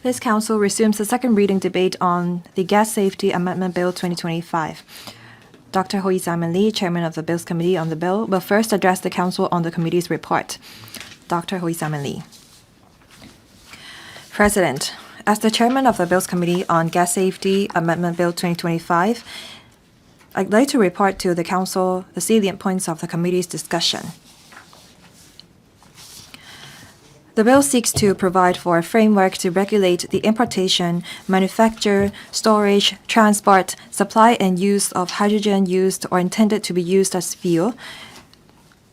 This Council resumes the second reading debate on the Gas Safety Amendment Bill 2025. Dr. Hui Simon Lee, Chairman of the Bills Committee on the bill, will first address the Council on the committee's report. Dr. Hui Simon Lee. President, as the Chairman of the Bills Committee on Gas Safety Amendment Bill 2025, I'd like to report to the Council the salient points of the committee's discussion. The bill seeks to provide for a framework to regulate the importation, manufacture, storage, transport, supply, and use of hydrogen used or intended to be used as fuel,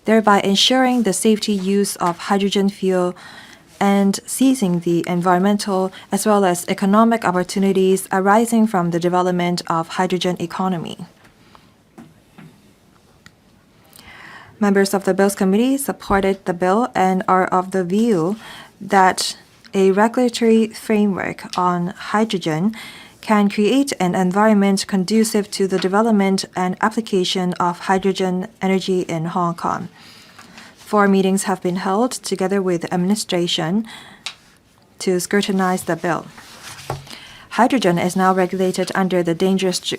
thereby ensuring the safety use of hydrogen fuel and seizing the environmental as well as economic opportunities arising from the development of hydrogen economy. Members of the Bills Committee supported the bill and are of the view that a regulatory framework on hydrogen can create an environment conducive to the development and application of hydrogen energy in Hong Kong. 4 meetings have been held together with the administration to scrutinize the bill. Hydrogen is now regulated under the Dangerous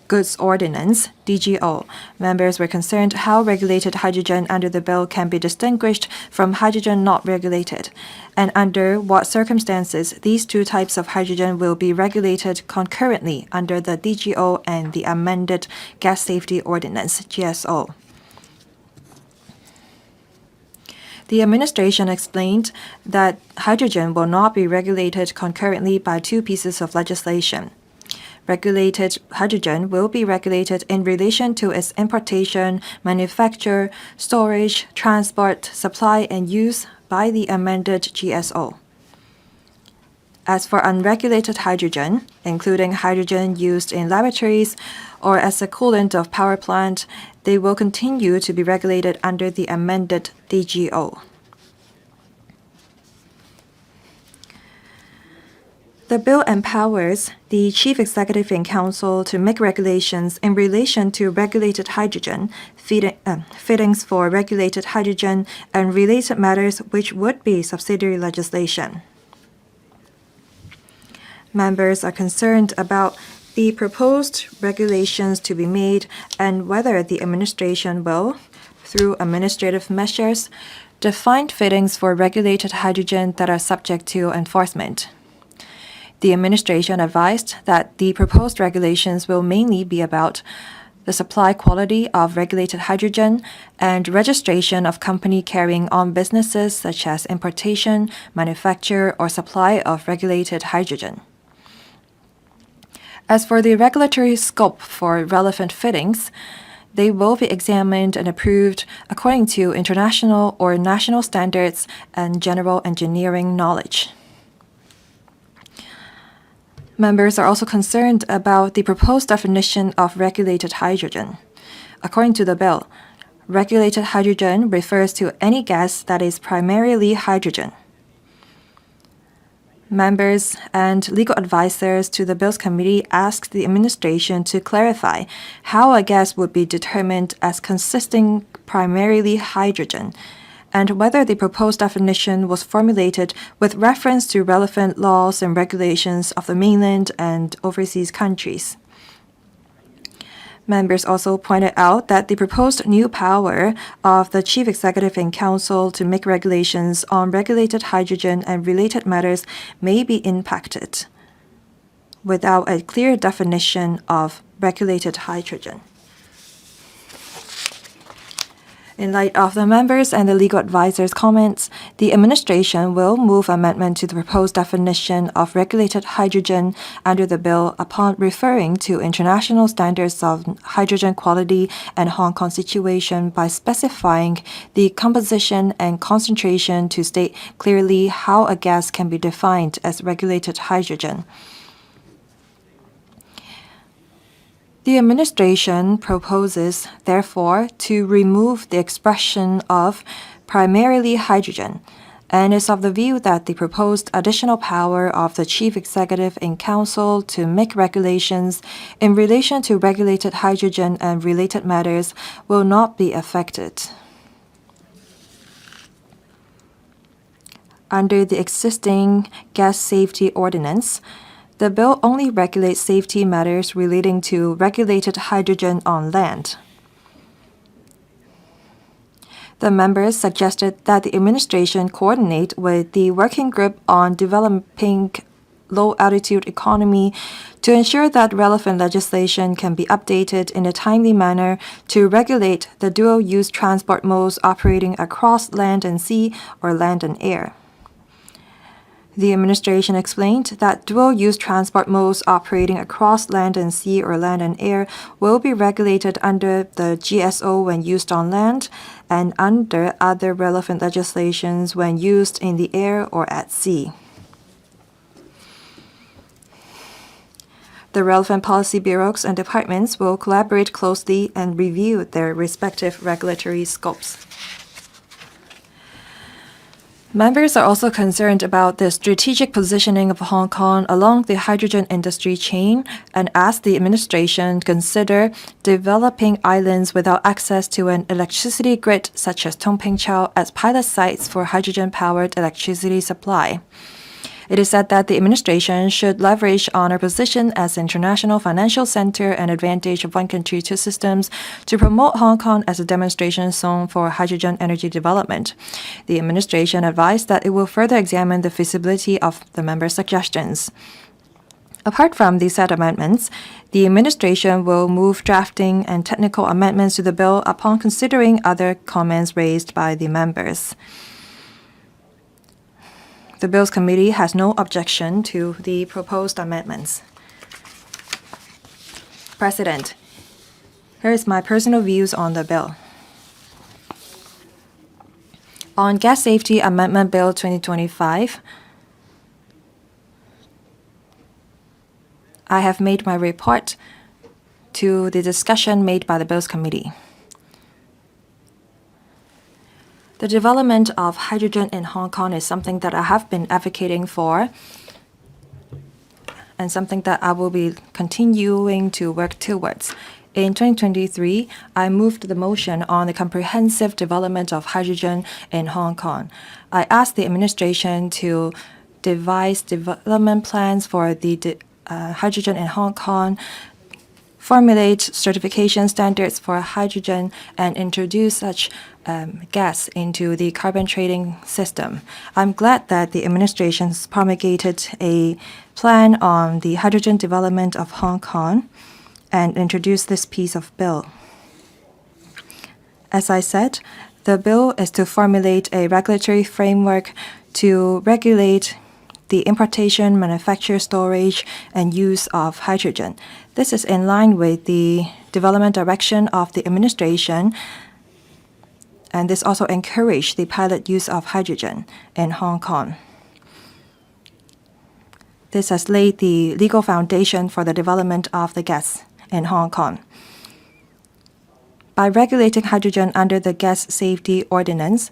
Goods Ordinance, DGO. Members were concerned how regulated hydrogen under the bill can be distinguished from hydrogen not regulated, and under what circumstances these two types of hydrogen will be regulated concurrently under the DGO and the amended Gas Safety Ordinance, GSO. The administration explained that hydrogen will not be regulated concurrently by 2 pieces of legislation. Regulated hydrogen will be regulated in relation to its importation, manufacture, storage, transport, supply, and use by the amended GSO. As for unregulated hydrogen, including hydrogen used in laboratories or as a coolant of power plant, they will continue to be regulated under the amended DGO. The bill empowers the Chief Executive in Council to make regulations in relation to regulated hydrogen, fittings for regulated hydrogen, and related matters which would be subsidiary legislation. Members are concerned about the proposed regulations to be made and whether the administration will, through administrative measures, define fittings for regulated hydrogen that are subject to enforcement. The administration advised that the proposed regulations will mainly be about the supply quality of regulated hydrogen and registration of company carrying on businesses such as importation, manufacture, or supply of regulated hydrogen. As for the regulatory scope for relevant fittings, they will be examined and approved according to international or national standards and general engineering knowledge. Members are also concerned about the proposed definition of regulated hydrogen. According to the bill, regulated hydrogen refers to any gas that is primarily hydrogen. Members and legal advisors to the Bills Committee asked the administration to clarify how a gas would be determined as consisting primarily hydrogen, and whether the proposed definition was formulated with reference to relevant laws and regulations of the mainland and overseas countries. Members also pointed out that the proposed new power of the Chief Executive in Council to make regulations on regulated hydrogen and related matters may be impacted without a clear definition of regulated hydrogen. In light of the members' and the legal advisors' comments, the administration will move amendment to the proposed definition of regulated hydrogen under the bill upon referring to international standards of hydrogen quality and Hong Kong situation by specifying the composition and concentration to state clearly how a gas can be defined as regulated hydrogen. The administration proposes, therefore, to remove the expression of primarily hydrogen and is of the view that the proposed additional power of the Chief Executive in Council to make regulations in relation to regulated hydrogen and related matters will not be affected. Under the existing gas safety ordinance, the bill only regulates safety matters relating to regulated hydrogen on land. The members suggested that the administration coordinate with the Working Group on Developing Low-Altitude Economy to ensure that relevant legislation can be updated in a timely manner to regulate the dual-use transport modes operating across land and sea or land and air. The administration explained that dual-use transport modes operating across land and sea or land and air will be regulated under the GSO when used on land and under other relevant legislations when used in the air or at sea. The relevant policy bureaus and departments will collaborate closely and review their respective regulatory scopes. Members are also concerned about the strategic positioning of Hong Kong along the hydrogen industry chain and asked the administration to consider developing islands without access to an electricity grid such as Tung Ping Chau as pilot sites for hydrogen-powered electricity supply. It is said that the administration should leverage on our position as an international financial center and advantage of one country, two systems to promote Hong Kong as a demonstration zone for hydrogen energy development. The administration advised that it will further examine the feasibility of the members' suggestions. Apart from these set amendments, the administration will move drafting and technical amendments to the bill upon considering other comments raised by the members. The Bills Committee has no objection to the proposed amendments. President, here is my personal views on the bill. On Gas Safety Amendment Bill 2025, I have made my report to the discussion made by the Bills Committee. The development of hydrogen in Hong Kong is something that I have been advocating for and something that I will be continuing to work towards. In 2023, I moved the motion on the comprehensive development of hydrogen in Hong Kong. I asked the administration to devise development plans for the hydrogen in Hong Kong, formulate certification standards for hydrogen, and introduce such gas into the carbon trading system. I'm glad that the administration has promulgated a plan on the hydrogen development of Hong Kong and introduced this piece of bill. As I said, the bill is to formulate a regulatory framework to regulate the importation, manufacture, storage, and use of hydrogen. This is in line with the development direction of the administration, and this also encouraged the pilot use of hydrogen in Hong Kong. This has laid the legal foundation for the development of the gas in Hong Kong. By regulating hydrogen under the Gas Safety Ordinance,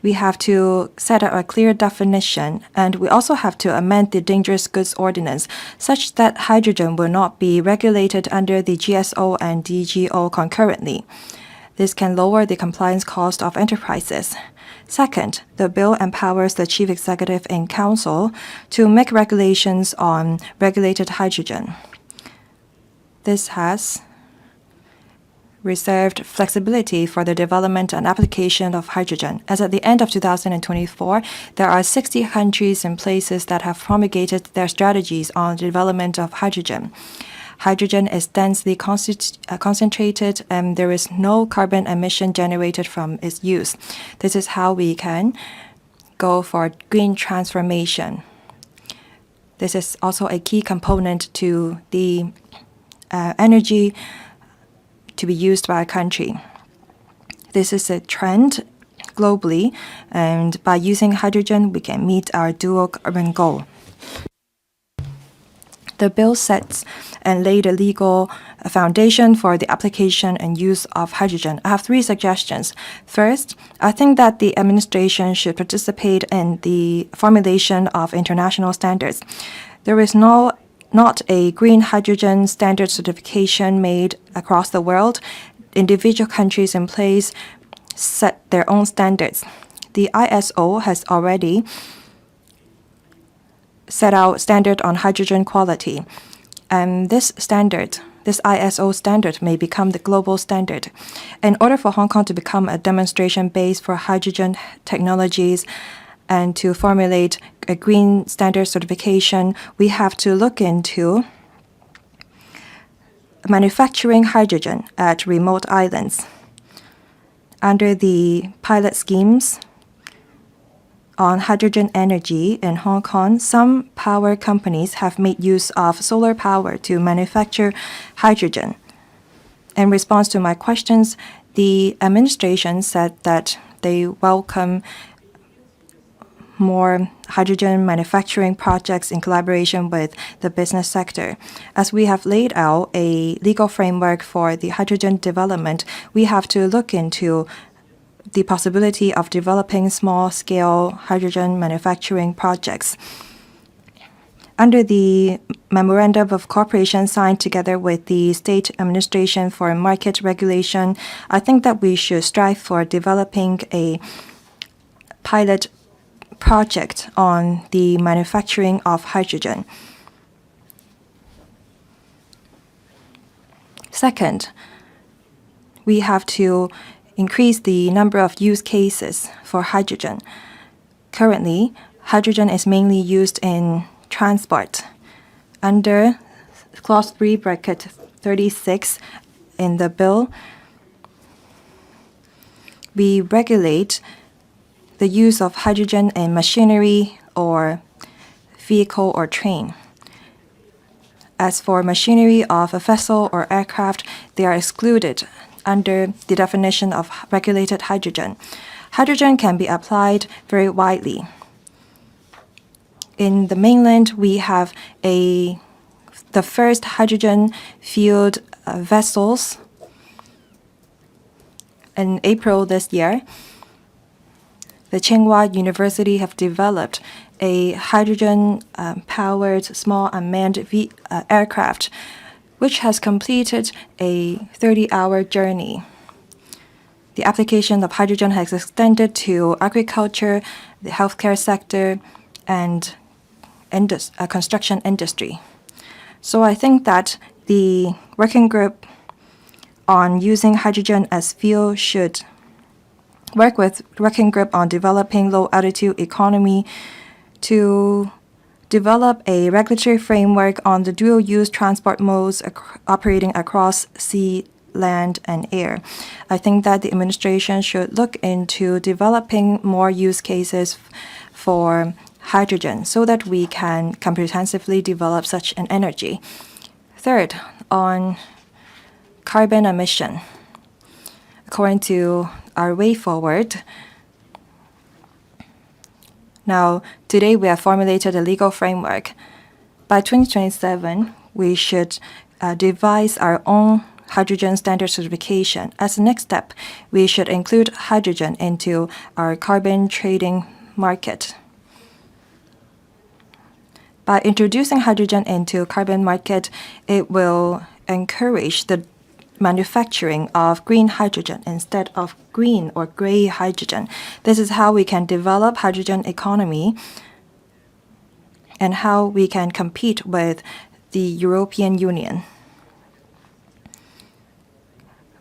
we have to set out a clear definition, and we also have to amend the Dangerous Goods Ordinance such that hydrogen will not be regulated under the GSO and DGO concurrently. This can lower the compliance cost of enterprises. Second, the bill empowers the Chief Executive in Council to make regulations on regulated hydrogen. This has reserved flexibility for the development and application of hydrogen. As at the end of 2024, there are 60 countries and places that have promulgated their strategies on the development of hydrogen. Hydrogen is densely concentrated and there is no carbon emission generated from its use. This is how we can go for green transformation. This is also a key component to the energy to be used by a country. This is a trend globally, and by using hydrogen, we can meet our dual carbon goal. The bill sets and laid a legal foundation for the application and use of hydrogen. I have three suggestions. First, I think that the administration should participate in the formulation of international standards. There is not a green hydrogen standard certification made across the world. Individual countries in place set their own standards. The ISO has already set out standard on hydrogen quality. And this ISO standard may become the global standard. In order for Hong Kong to become a demonstration base for hydrogen technologies and to formulate a green standard certification, we have to look into manufacturing hydrogen at remote islands. Under the pilot schemes on hydrogen energy in Hong Kong, some power companies have made use of solar power to manufacture hydrogen. In response to my questions, the administration said that they welcome more hydrogen manufacturing projects in collaboration with the business sector. As we have laid out a legal framework for the hydrogen development, we have to look into the possibility of developing small-scale hydrogen manufacturing projects. Under the Memorandum of Cooperation signed together with the State Administration for Market Regulation, I think that we should strive for developing a pilot project on the manufacturing of hydrogen. Second, we have to increase the number of use cases for hydrogen. Currently, hydrogen is mainly used in transport. Under Clause 3, bracket 36 in the bill, we regulate the use of hydrogen in machinery or vehicle or train. As for machinery of a vessel or aircraft, they are excluded under the definition of regulated hydrogen. Hydrogen can be applied very widely. In the mainland, we have the first hydrogen-fueled vessels. In April this year, the Tsinghua University have developed a hydrogen-powered small unmanned aircraft, which has completed a 30-hour journey. The application of hydrogen has extended to agriculture, the healthcare sector, and construction industry. So I think that the working group on using hydrogen as fuel should work with working group on developing low-altitude economy to develop a regulatory framework on the dual-use transport modes operating across sea, land, and air. I think that the administration should look into developing more use cases for hydrogen so that we can comprehensively develop such an energy. Third, on carbon emission. According to our way forward, now, today we have formulated a legal framework. By 2027, we should devise our own hydrogen standard certification. As the next step, we should include hydrogen into our carbon trading market. By introducing hydrogen into carbon market, it will encourage the manufacturing of green hydrogen instead of green or gray hydrogen. This is how we can develop hydrogen economy and how we can compete with the European Union.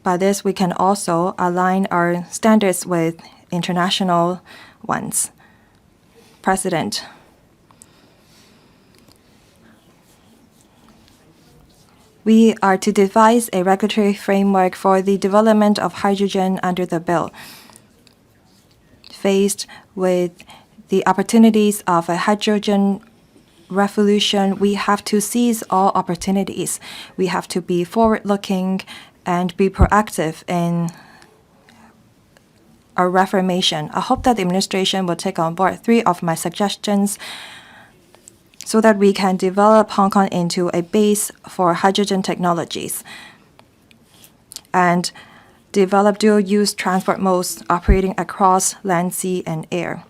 By this, we can also align our standards with international ones. President, we are to devise a regulatory framework for the development of hydrogen under the bill. Faced with the opportunities of a hydrogen revolution, we have to seize all opportunities. We have to be forward-looking and be proactive in our reformation. I hope that the administration will take on board 3 of my suggestions so that we can develop Hong Kong into a base for hydrogen technologies and develop dual-use transport modes operating across land, sea, and air.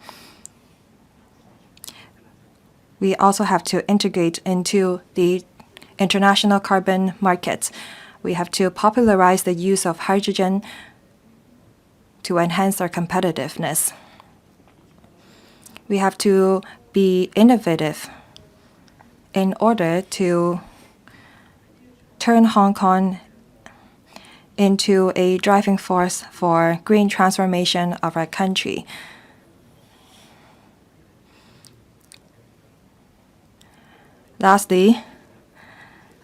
We also have to integrate into the international carbon market. We have to popularize the use of hydrogen to enhance our competitiveness. We have to be innovative in order to turn Hong Kong into a driving force for green transformation of our country. Lastly,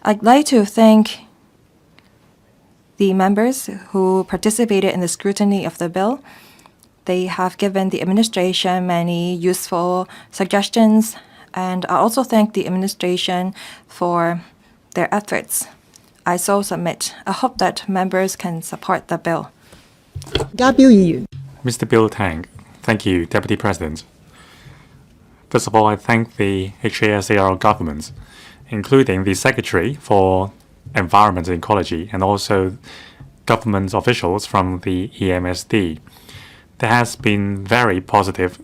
I'd like to thank the members who participated in the scrutiny of the bill. They have given the administration many useful suggestions, and I also thank the administration for their efforts. I so submit. I hope that members can support the bill. Mr. Bill Tang. Thank you, Deputy President. First of all, I thank the HASAR government, including the Secretary for Environment and Ecology, and also government officials from the EMSD. There has been very positive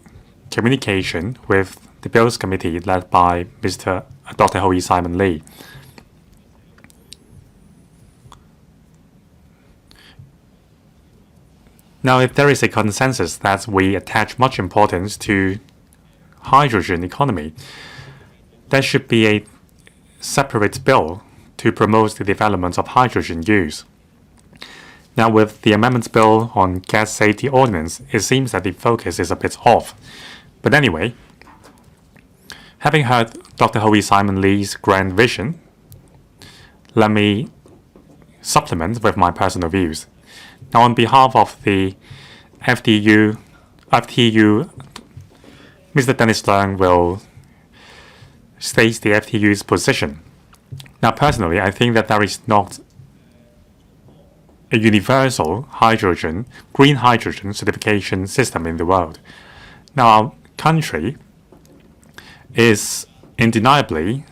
communication with the Bills Committee led by Dr. Hui Simon Lee. Now, if there is a consensus that we attach much importance to hydrogen economy, there should be a separate bill to promote the development of hydrogen use. Now, with the amendment bill on gas safety ordinance, it seems that the focus is a bit off. But anyway, having heard Dr. Hui Simon Lee's grand vision, let me supplement with my personal views. Now, on behalf of the FTU, Mr. Dennis Leung will state the FTU's position. Now, personally, I think that there is not a universal green hydrogen certification system in the world. Now, our country is undeniably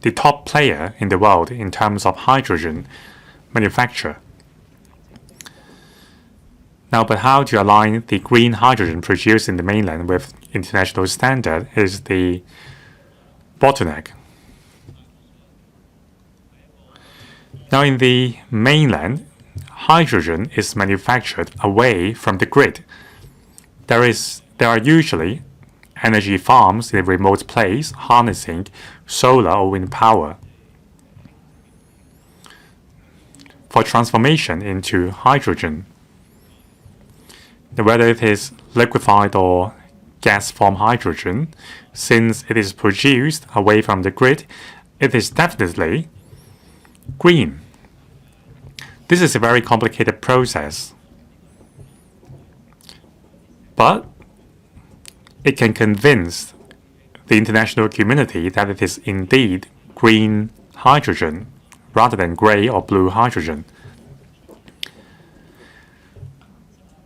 the top player in the world in terms of hydrogen manufacture. Now, but how to align the green hydrogen produced in the mainland with international standard is the bottleneck. Now, in the mainland, hydrogen is manufactured away from the grid. There are usually energy farms in a remote place harnessing solar or wind power for transformation into hydrogen. Whether it is liquefied or gas form hydrogen, since it is produced away from the grid, it is definitely green. This is a very complicated process, but it can convince the international community that it is indeed green hydrogen rather than gray or blue hydrogen.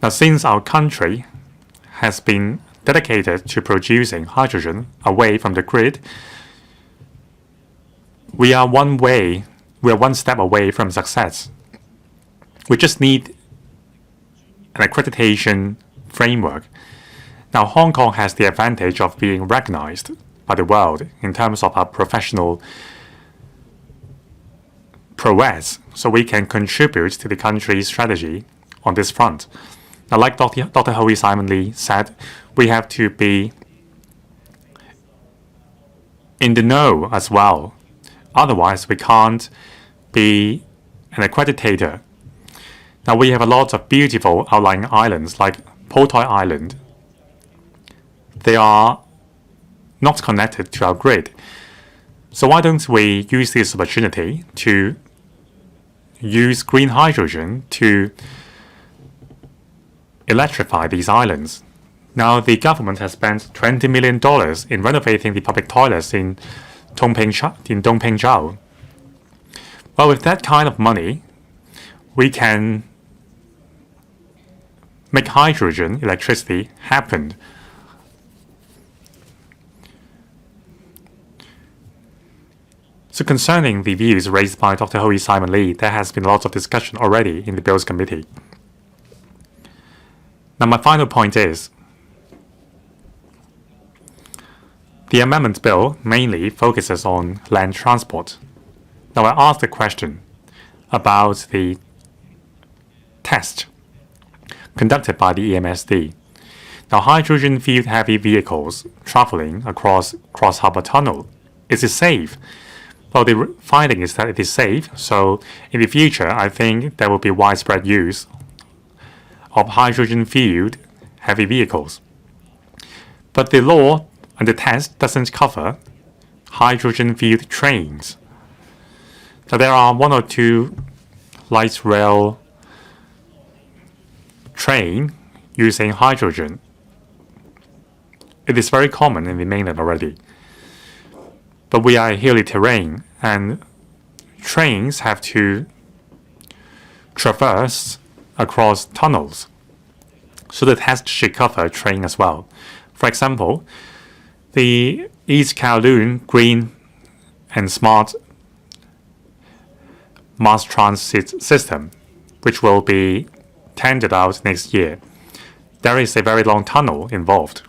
Now, since our country has been dedicated to producing hydrogen away from the grid, we are one step away from success. We just need an accreditation framework. Now, Hong Kong has the advantage of being recognized by the world in terms of our professional prowess, so we can contribute to the country's strategy on this front. Now, like Dr. Hui Simon Lee said, we have to be in the know as well. Otherwise, we can't be an accreditator. Now, we have a lot of beautiful outlying islands like Potoi Island. They are not connected to our grid. So why don't we use this opportunity to use green hydrogen to electrify these islands? Now, the government has spent $20 million in renovating the public toilets in Dongping Zhao. Well, with that kind of money, we can make hydrogen electricity happen. So concerning the views raised by Dr. Hui Simon Lee, there has been lots of discussion already in the Bills Committee. Now, my final point is, the amendment bill mainly focuses on land transport. Now, I asked a question about the test conducted by the EMSD. Now, hydrogen-fueled heavy vehicles traveling across cross-harbor tunnel, is it safe? Well, the finding is that it is safe, so in the future, I think there will be widespread use of hydrogen-fueled heavy vehicles. But the law and the test doesn't cover hydrogen-fueled trains. So there are 1 or 2 light rail train using hydrogen. It is very common in the mainland already. But we are a hilly terrain, and trains have to traverse across tunnels. So the test should cover train as well. For example, the East Kowloon Green and Smart Mass Transit System, which will be tendered out next year, there is a very long tunnel involved.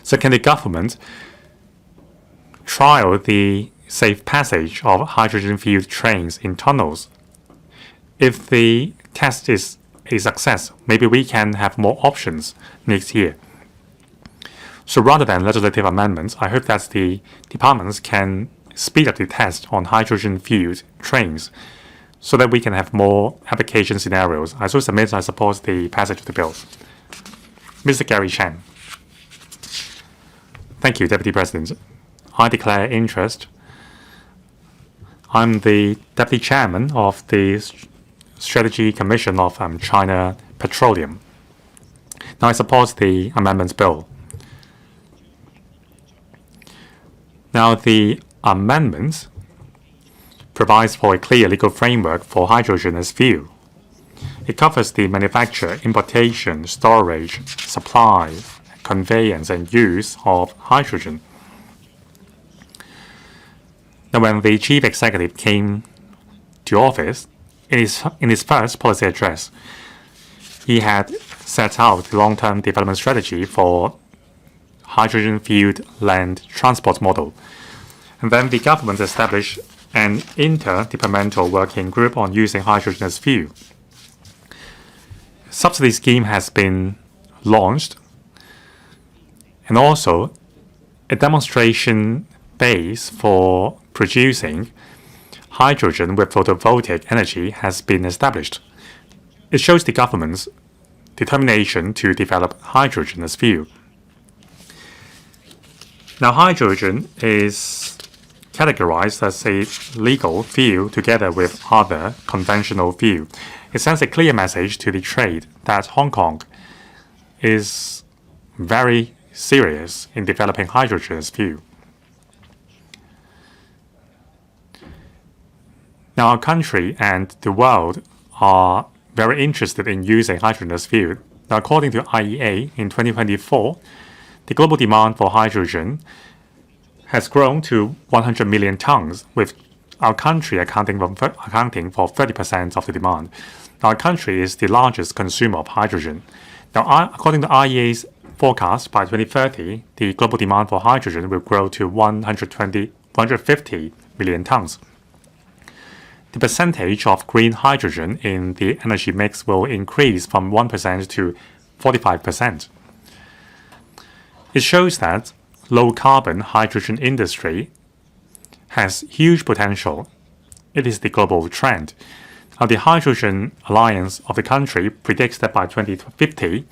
So can the government trial the safe passage of hydrogen-fueled trains in tunnels? If the test is a success, maybe we can have more options next year. So rather than legislative amendments, I hope that the departments can speed up the test on hydrogen-fueled trains so that we can have more application scenarios. I support the passage of the bill. Mr. Gary Chan. Thank you, Deputy President. I declare interest. I'm the Deputy Chairman of the Strategy Commission of China Petroleum. Now I support the amendments bill. Now the amendments provides for a clear legal framework for hydrogen as fuel. It covers the manufacture, importation, storage, supply, conveyance, and use of hydrogen. Now, when the chief executive came to office, in his first policy address, he had set out the long-term development strategy for hydrogen-fueled land transport model. And then the government established an interdepartmental working group on using hydrogen as fuel. Subsidy scheme has been launched, and also a demonstration base for producing hydrogen with photovoltaic energy has been established. It shows the government's determination to develop hydrogen as fuel. Now, hydrogen is categorized as a legal fuel together with other conventional fuel. It sends a clear message to the trade that Hong Kong is very serious in developing hydrogen as fuel. Now, our country and the world are very interested in using hydrogen as fuel. Now, according to IEA, in 2024, the global demand for hydrogen has grown to 100 million tons, with our country accounting for 30% of the demand. Our country is the largest consumer of hydrogen. Now, according to IEA's forecast, by 2030, the global demand for hydrogen will grow to 150 million tons. The percentage of green hydrogen in the energy mix will increase from 1% to 45%. It shows that low-carbon hydrogen industry has huge potential. It is the global trend. Now, the Hydrogen Alliance of the country predicts that by 2050,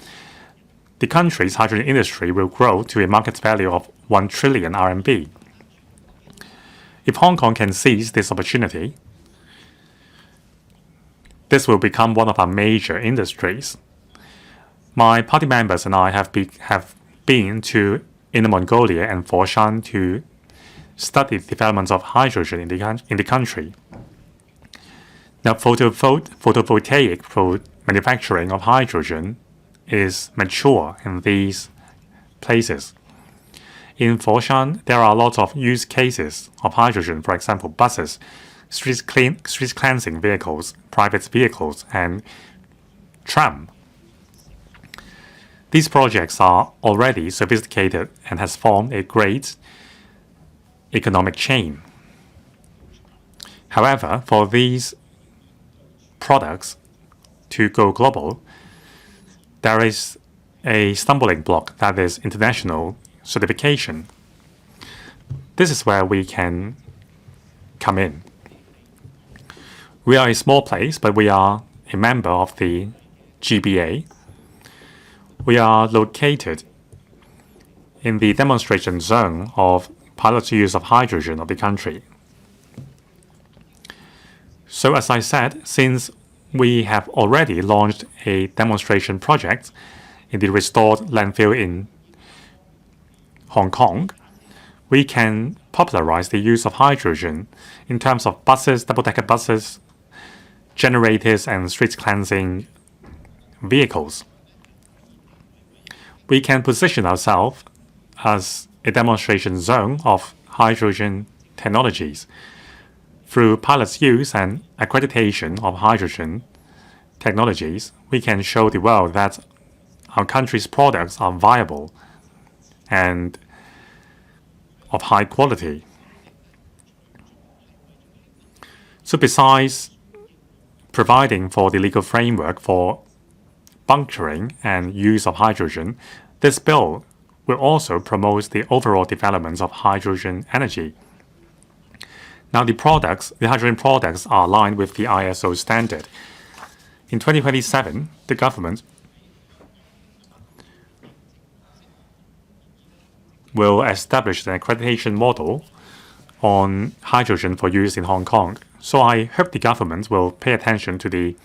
the country's hydrogen industry will grow to a market value of 1 trillion RMB. If Hong Kong can seize this opportunity, this will become one of our major industries. My party members and I have been to Inner Mongolia and Foshan to study the developments of hydrogen in the country. Now, photovoltaic manufacturing of hydrogen is mature in these places. In Foshan, there are a lot of use cases of hydrogen, for example, buses, street cleansing vehicles, private vehicles, and tram. These projects are already sophisticated and has formed a great economic chain. However, for these products to go global, there is a stumbling block, that is international certification. This is where we can come in. We are a small place, but we are a member of the GBA. We are located in the demonstration zone of pilot use of hydrogen of the country. So as I said, since we have already launched a demonstration project in the restored landfill in Hong Kong, we can popularize the use of hydrogen in terms of buses, double-decker buses, generators, and street cleansing vehicles. We can position ourselves as a demonstration zone of hydrogen technologies. Through pilot's use and accreditation of hydrogen technologies, we can show the world that our country's products are viable and of high quality. So besides providing for the legal framework for bunkering and use of hydrogen, this bill will also promote the overall development of hydrogen energy. Now the hydrogen products are aligned with the ISO standard. In 2027, the government will establish an accreditation model on hydrogen for use in Hong Kong. So I hope the government will pay attention to the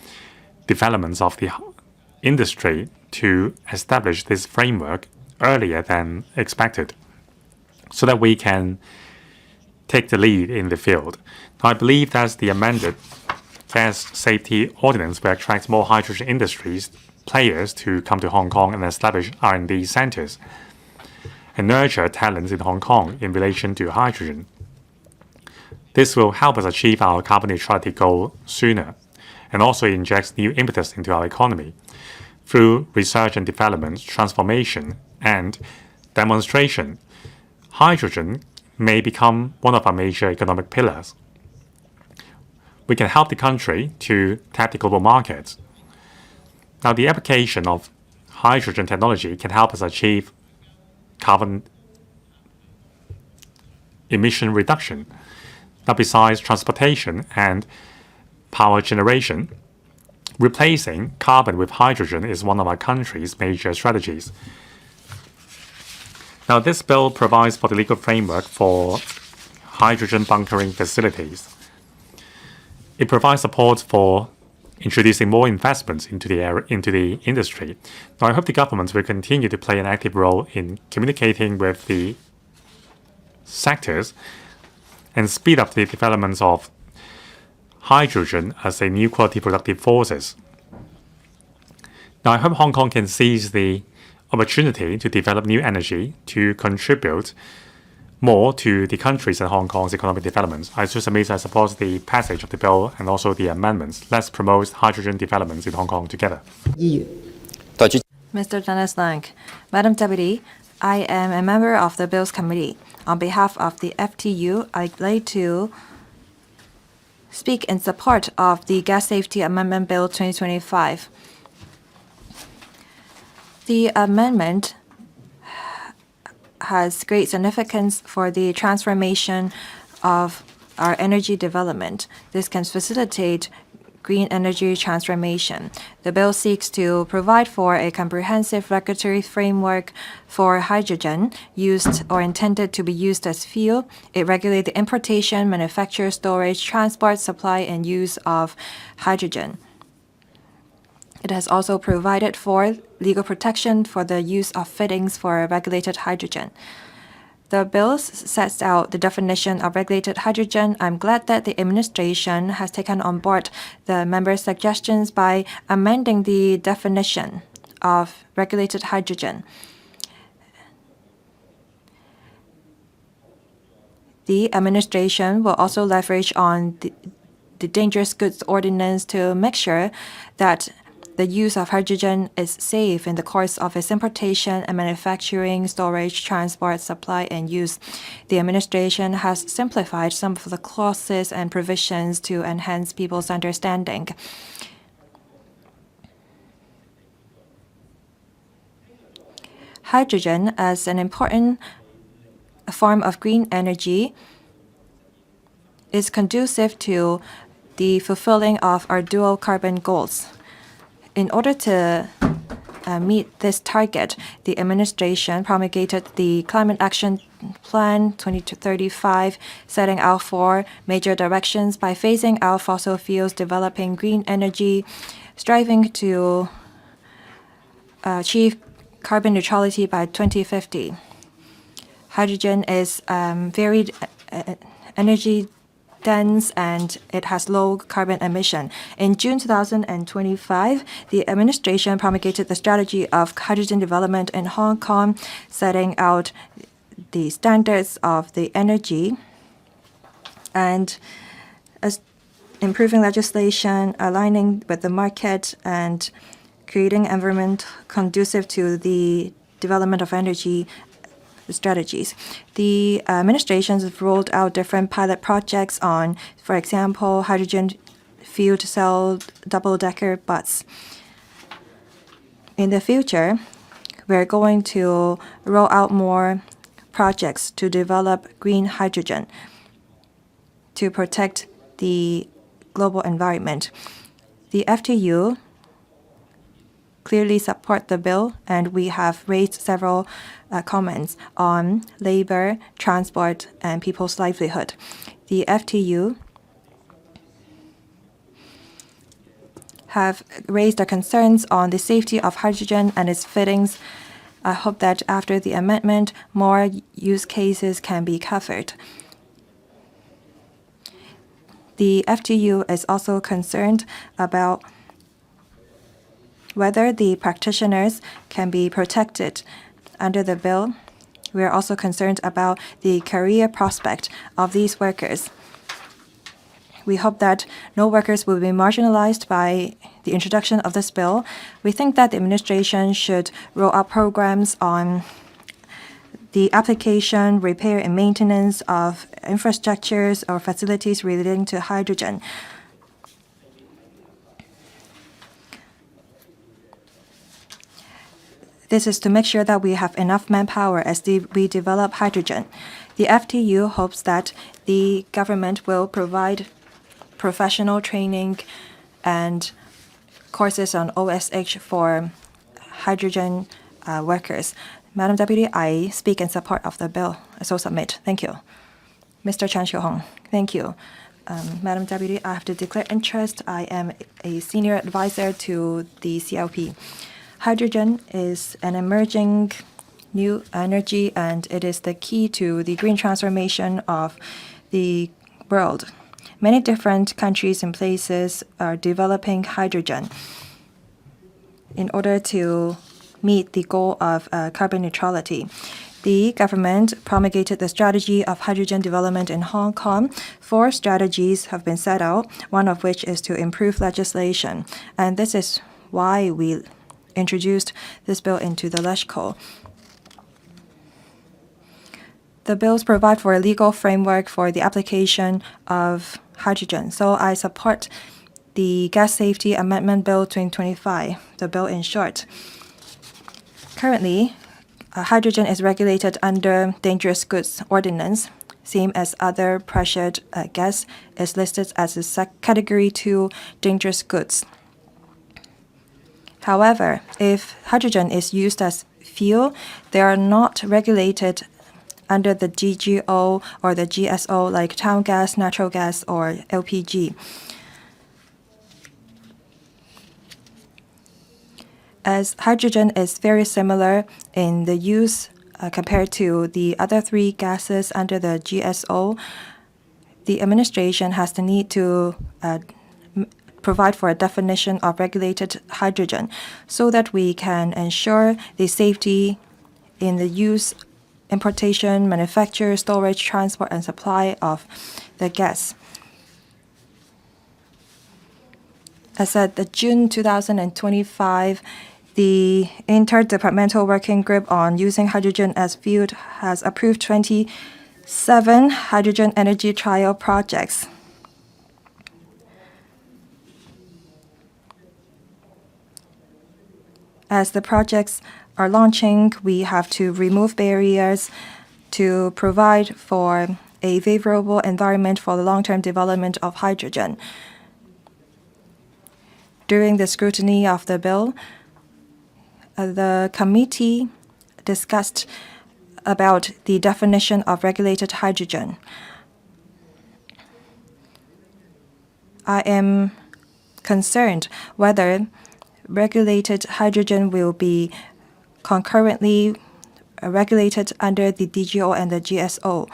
developments of the industry to establish this framework earlier than expected, so that we can take the lead in the field. Now, I believe that the amended Gas Safety Ordinance will attract more hydrogen industries players to come to Hong Kong and establish R&D centers and nurture talents in Hong Kong in relation to hydrogen. This will help us achieve our carbon neutrality goal sooner and also injects new impetus into our economy through research and development, transformation, and demonstration. Hydrogen may become one of our major economic pillars. We can help the country to tap the global markets. Now, the application of hydrogen technology can help us achieve carbon emission reduction. Now, besides transportation and power generation, replacing carbon with hydrogen is one of our country's major strategies. Now, this bill provides for the legal framework for hydrogen bunkering facilities. It provides support for introducing more investments into the industry. Now, I hope the government will continue to play an active role in communicating with the sectors and speed up the developments of hydrogen as a new quality productive forces. Now, I hope Hong Kong can seize the opportunity to develop new energy to contribute more to the country's and Hong Kong's economic development. I support the passage of the bill and also the amendments. Let's promote hydrogen developments in Hong Kong together. Mr. Dennis Lang, Madam Deputy, I am a member of the Bills Committee. On behalf of the FTU, I'd like to speak in support of the Gas Safety Amendment Bill 2025. The amendment has great significance for the transformation of our energy development. This can facilitate green energy transformation. The bill seeks to provide for a comprehensive regulatory framework for hydrogen used or intended to be used as fuel. It regulates the importation, manufacture, storage, transport, supply, and use of hydrogen. It has also provided for legal protection for the use of fittings for regulated hydrogen. The bill sets out the definition of regulated hydrogen. I'm glad that the administration has taken on board the members' suggestions by amending the definition of regulated hydrogen. The administration will also leverage on the Dangerous Goods Ordinance to make sure that the use of hydrogen is safe in the course of its importation and manufacturing, storage, transport, supply, and use. The administration has simplified some of the clauses and provisions to enhance people's understanding. hydrogen as an important form of green energy is conducive to the fulfilling of our dual carbon goals. In order to meet this target, the administration promulgated the Climate Action Plan 2035, setting out 4 major directions by phasing out fossil fuels, developing green energy, striving to achieve carbon neutrality by 2050. Hydrogen is very energy dense and it has low carbon emission. In June 2025, the administration promulgated the strategy of hydrogen development in Hong Kong, setting out the standards of the energy and improving legislation, aligning with the market, and creating an environment conducive to the development of energy strategies. The administrations have rolled out different pilot projects on, for example, hydrogen fuel cell double-decker bus. In the future, we're going to roll out more projects to develop green hydrogen to protect the global environment. The FTU clearly support the bill, and we have raised several comments on labor, transport, and people's livelihood. The FTU have raised their concerns on the safety of hydrogen and its fittings. I hope that after the amendment, more use cases can be covered. The FTU is also concerned about whether the practitioners can be protected under the bill. We are also concerned about the career prospect of these workers. We hope that no workers will be marginalized by the introduction of this bill. We think that the administration should roll out programs on the application, repair, and maintenance of infrastructures or facilities relating to hydrogen. This is to make sure that we have enough manpower as we develop hydrogen. The FTU hopes that the government will provide professional training and courses on OSH for hydrogen workers. Madam Deputy, I speak in support of the bill. I so submit. Thank you. Mr. Chan Xiu-hong, thank you. Madam Deputy, I have to declare interest. I am a senior advisor to the CLP. Hydrogen is an emerging new energy, and it is the key to the green transformation of the world. Many different countries and places are developing hydrogen in order to meet the goal of carbon neutrality. The government promulgated the strategy of hydrogen development in Hong Kong. 4 strategies have been set out, one of which is to improve legislation. And this is why we introduced this bill into the LegCo. The bills provide for a legal framework for the application of hydrogen. So I support the Gas Safety Amendment Bill 2025, the bill in short. Currently, hydrogen is regulated under Dangerous Goods Ordinance, same as other pressured gas is listed as a Category 2 dangerous goods. However, if hydrogen is used as fuel, they are not regulated under the GGO or the GSO like town gas, natural gas, or LPG. As hydrogen is very similar in the use compared to the other 3 gases under the GSO, the administration has the need to provide for a definition of regulated hydrogen so that we can ensure the safety in the use, importation, manufacture, storage, transport, and supply of the gas. As at the June 2025, the Interdepartmental Working Group on Using Hydrogen as Fuel has approved 27 hydrogen energy trial projects. As the projects are launching, we have to remove barriers to provide for a favorable environment for the long-term development of hydrogen. During the scrutiny of the bill, the committee discussed about the definition of regulated hydrogen. I am concerned whether regulated hydrogen will be concurrently regulated under the DGO and the GSO.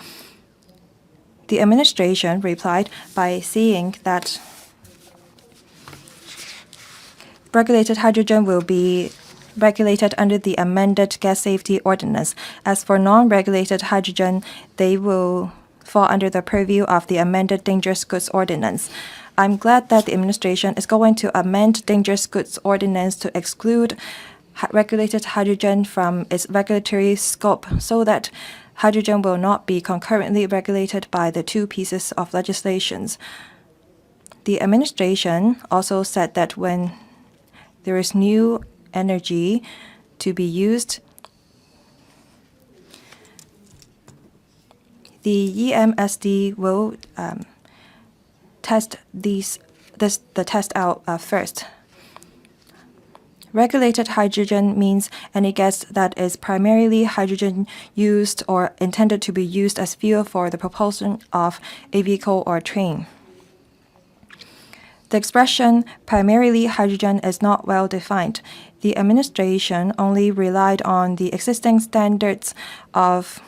The administration replied by saying that regulated hydrogen will be regulated under the amended Gas Safety Ordinance. As for non-regulated hydrogen, they will fall under the purview of the amended Dangerous Goods Ordinance. I'm glad that the administration is going to amend Dangerous Goods Ordinance to exclude regulated hydrogen from its regulatory scope so that hydrogen will not be concurrently regulated by the two pieces of legislations. The administration also said that when there is new energy to be used, the EMSD will test the test out first. Regulated hydrogen means any gas that is primarily hydrogen used or intended to be used as fuel for the propulsion of a vehicle or train. The expression primarily hydrogen is not well defined. The administration only relied on the existing standards of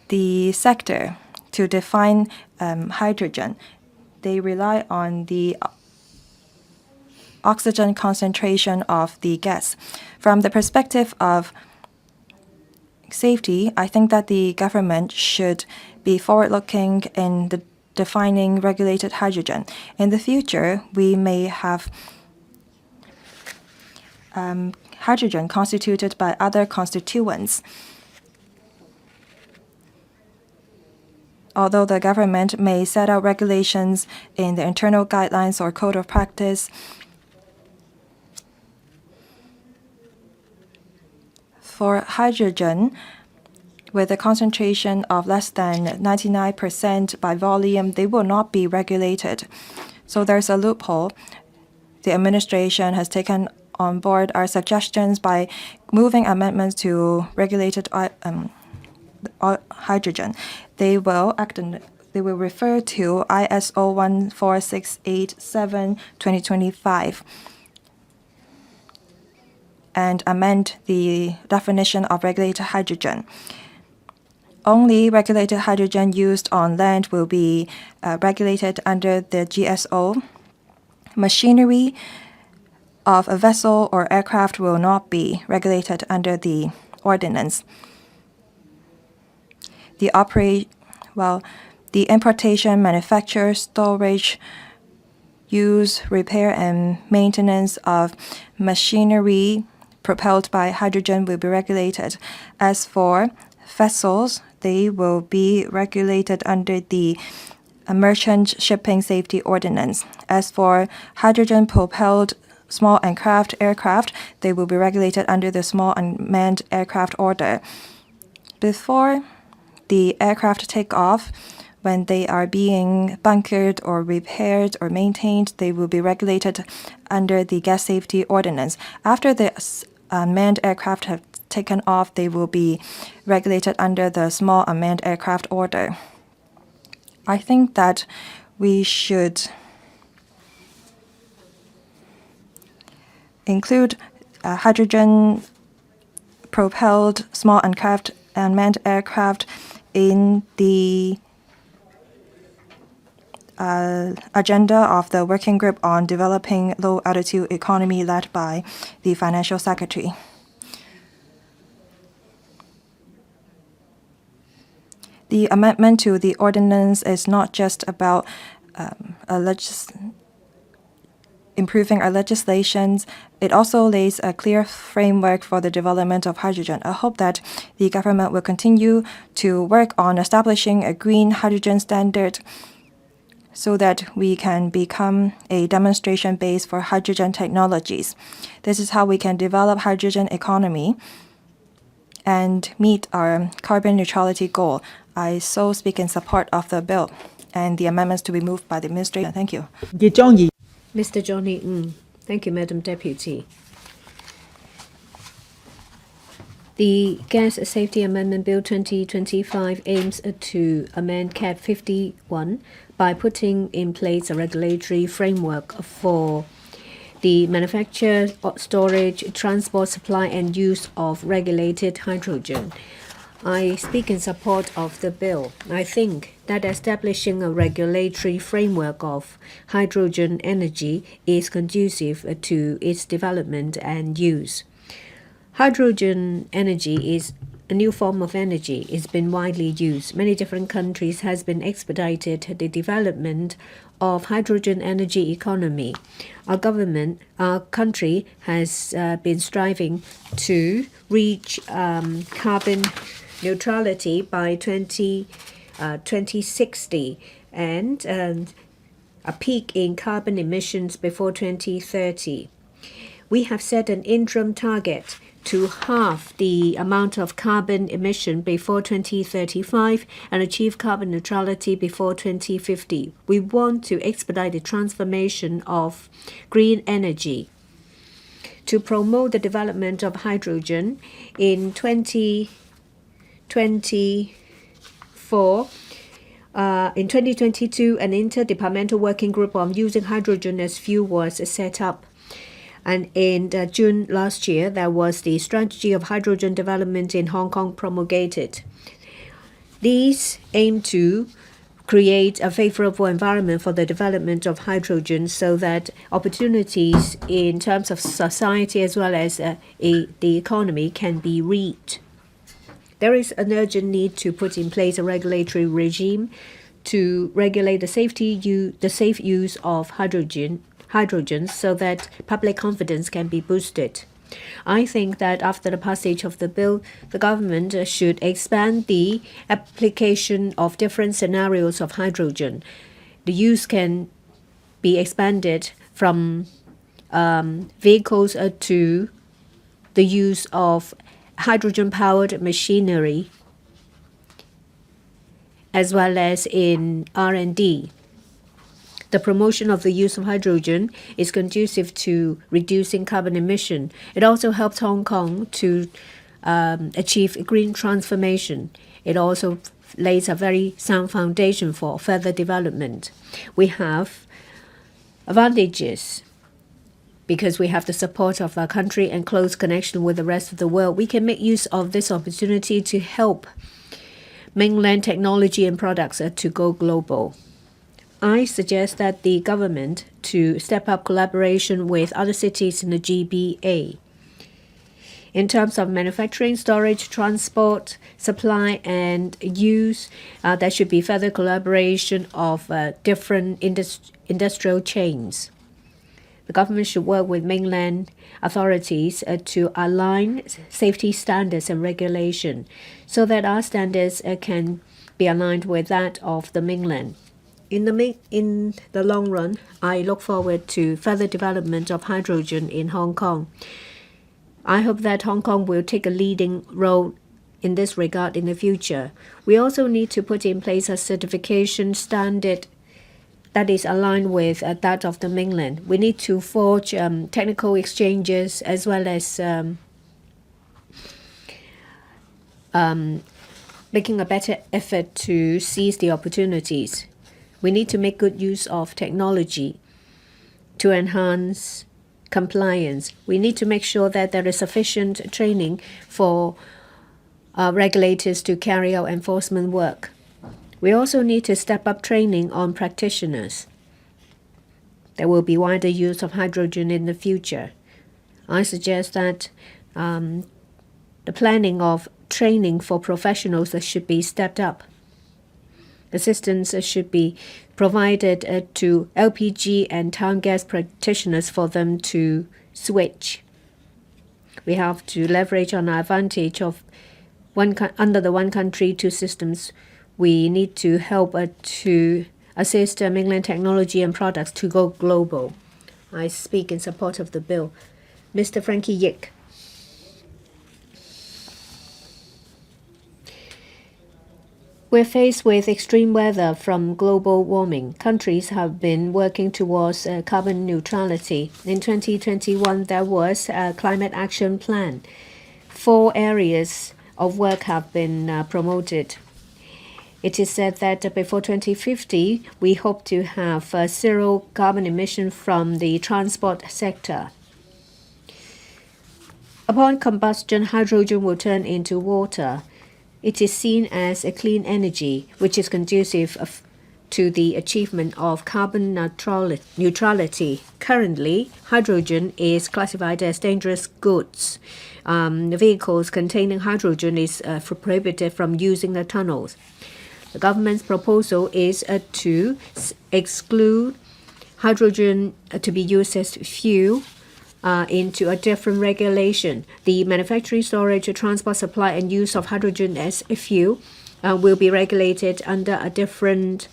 the sector to define hydrogen. They rely on the oxygen concentration of the gas. From the perspective of safety, I think that the government should be forward-looking in defining regulated hydrogen. In the future, we may have hydrogen constituted by other constituents. Although the government may set out regulations in the internal guidelines or code of practice, for hydrogen, with a concentration of less than 99% by volume, they will not be regulated. So there's a loophole. The administration has taken on board our suggestions by moving amendments to regulated hydrogen. They will refer to ISO 14687/2025 and amend the definition of regulated hydrogen. Only regulated hydrogen used on land will be regulated under the GSO. Machinery of a vessel or aircraft will not be regulated under the ordinance. The importation, manufacture, storage, use, repair, and maintenance of machinery propelled by hydrogen will be regulated. As for vessels, they will be regulated under the Merchant Shipping Safety Ordinance. As for hydrogen-propelled small aircraft, they will be regulated under the Small Unmanned Aircraft Order. Before the aircraft take off, when they are being bunkered or repaired or maintained, they will be regulated under the Gas Safety Ordinance. After the unmanned aircraft have taken off, they will be regulated under the Small Unmanned Aircraft Order. I think that we should include hydrogen-propelled small unmanned aircraft in the agenda of the working group on developing low-altitude economy led by the Financial Secretary. The amendment to the ordinance is not just about improving our legislations. It also lays a clear framework for the development of hydrogen. I hope that the government will continue to work on establishing a green hydrogen standard so that we can become a demonstration base for hydrogen technologies. This is how we can develop hydrogen economy and meet our carbon neutrality goal. I so speak in support of the bill and the amendments to be moved by the administration. Thank you. Mr. Johnny Ng. Thank you, Madam Deputy. The Gas Safety Amendment Bill 2025 aims to amend CAP 51 by putting in place a regulatory framework for the manufacture, storage, transport, supply, and use of regulated hydrogen. I speak in support of the bill. I think that establishing a regulatory framework of hydrogen energy is conducive to its development and use. Hydrogen energy is a new form of energy. It's been widely used. Many different countries has been expedited the development of hydrogen energy economy. Our country has been striving to reach carbon neutrality by 2060 and a peak in carbon emissions before 2030. We have set an interim target to halve the amount of carbon emission before 2035 and achieve carbon neutrality before 2050. We want to expedite the transformation of green energy. To promote the development of hydrogen in 2022, an interdepartmental working group on using hydrogen as fuel was set up. And in June last year, there was the strategy of hydrogen development in Hong Kong promulgated. These aim to create a favorable environment for the development of hydrogen so that opportunities in terms of society as well as the economy can be reaped. There is an urgent need to put in place a regulatory regime to regulate the safe use of hydrogen so that public confidence can be boosted. I think that after the passage of the bill, the government should expand the application of different scenarios of hydrogen. The use can be expanded from vehicles to the use of hydrogen-powered machinery, as well as in R&D. The promotion of the use of hydrogen is conducive to reducing carbon emission. It also helps Hong Kong to achieve green transformation. It also lays a very sound foundation for further development. We have advantages because we have the support of our country and close connection with the rest of the world. We can make use of this opportunity to help mainland technology and products to go global. I suggest that the government to step up collaboration with other cities in the GBA. In terms of manufacturing, storage, transport, supply, and use, there should be further collaboration of different industrial chains. The government should work with mainland authorities to align safety standards and regulation so that our standards can be aligned with that of the mainland. In the long run, I look forward to further development of hydrogen in Hong Kong. I hope that Hong Kong will take a leading role in this regard in the future. We also need to put in place a certification standard that is aligned with that of the mainland. We need to forge technical exchanges as well as making a better effort to seize the opportunities. We need to make good use of technology to enhance compliance. We need to make sure that there is sufficient training for regulators to carry out enforcement work. We also need to step up training on practitioners. There will be wider use of hydrogen in the future. I suggest that the planning of training for professionals should be stepped up. Assistance should be provided to LPG and town gas practitioners for them to switch. We have to leverage on our advantage of under the one country, two systems. We need to help to assist mainland technology and products to go global. I speak in support of the bill. Mr. Frankie Yick. We're faced with extreme weather from global warming. Countries have been working towards carbon neutrality. In 2021, there was a climate action plan. 4 areas of work have been promoted. It is said that before 2050, we hope to have zero carbon emission from the transport sector. Upon combustion, hydrogen will turn into water. It is seen as a clean energy, which is conducive to the achievement of carbon neutrality. Currently, hydrogen is classified as dangerous goods. Vehicles containing hydrogen is prohibited from using the tunnels. The government's proposal is to exclude hydrogen to be used as fuel into a different regulation. The manufacturing, storage, transport, supply, and use of hydrogen as a fuel will be regulated under a different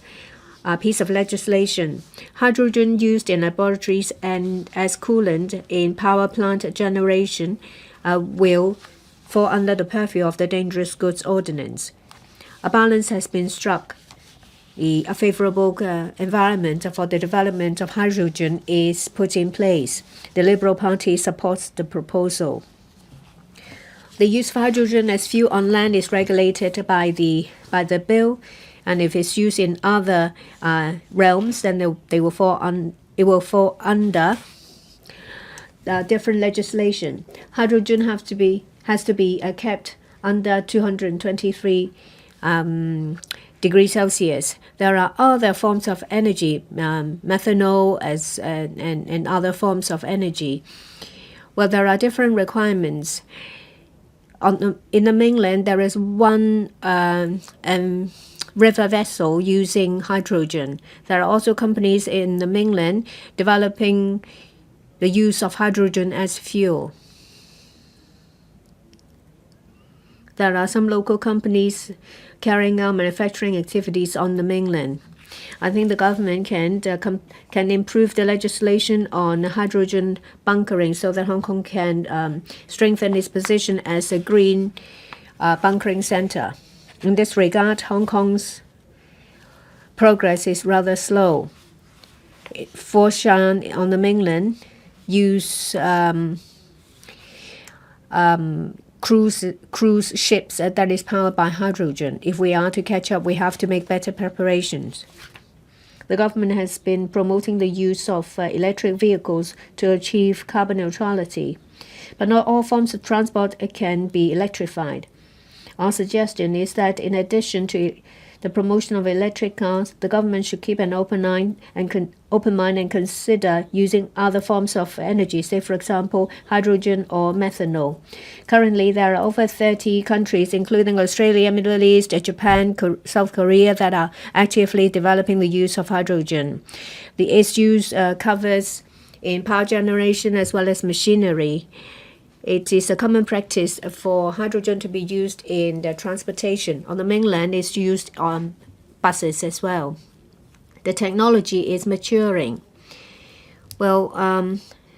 piece of legislation. Hydrogen used in laboratories and as coolant in power plant generation will fall under the purview of the Dangerous Goods Ordinance. A balance has been struck. A favorable environment for the development of hydrogen is put in place. The Liberal Party supports the proposal. The use of hydrogen as fuel on land is regulated by the bill, and if it's used in other realms, then it will fall under different legislation. Hydrogen has to be kept under 223 degrees Celsius. There are other forms of energy, methanol and other forms of energy. Well, there are different requirements. In the mainland, there is one river vessel using hydrogen. There are also companies in the mainland developing the use of hydrogen as fuel. There are some local companies carrying out manufacturing activities on the mainland. I think the government can improve the legislation on hydrogen bunkering so that Hong Kong can strengthen its position as a green bunkering center. In this regard, Hong Kong's progress is rather slow. Foshan on the mainland use cruise ships that is powered by hydrogen. If we are to catch up, we have to make better preparations. The government has been promoting the use of electric vehicles to achieve carbon neutrality, but not all forms of transport can be electrified. Our suggestion is that in addition to the promotion of electric cars, the government should keep an open mind and consider using other forms of energy, say for example hydrogen or methanol. Currently, there are over 30 countries, including Australia, Middle East, Japan, South Korea, that are actively developing the use of hydrogen. Its use covers in power generation as well as machinery. It is a common practice for hydrogen to be used in the transportation. On the mainland, it's used on buses as well. The technology is maturing. Well,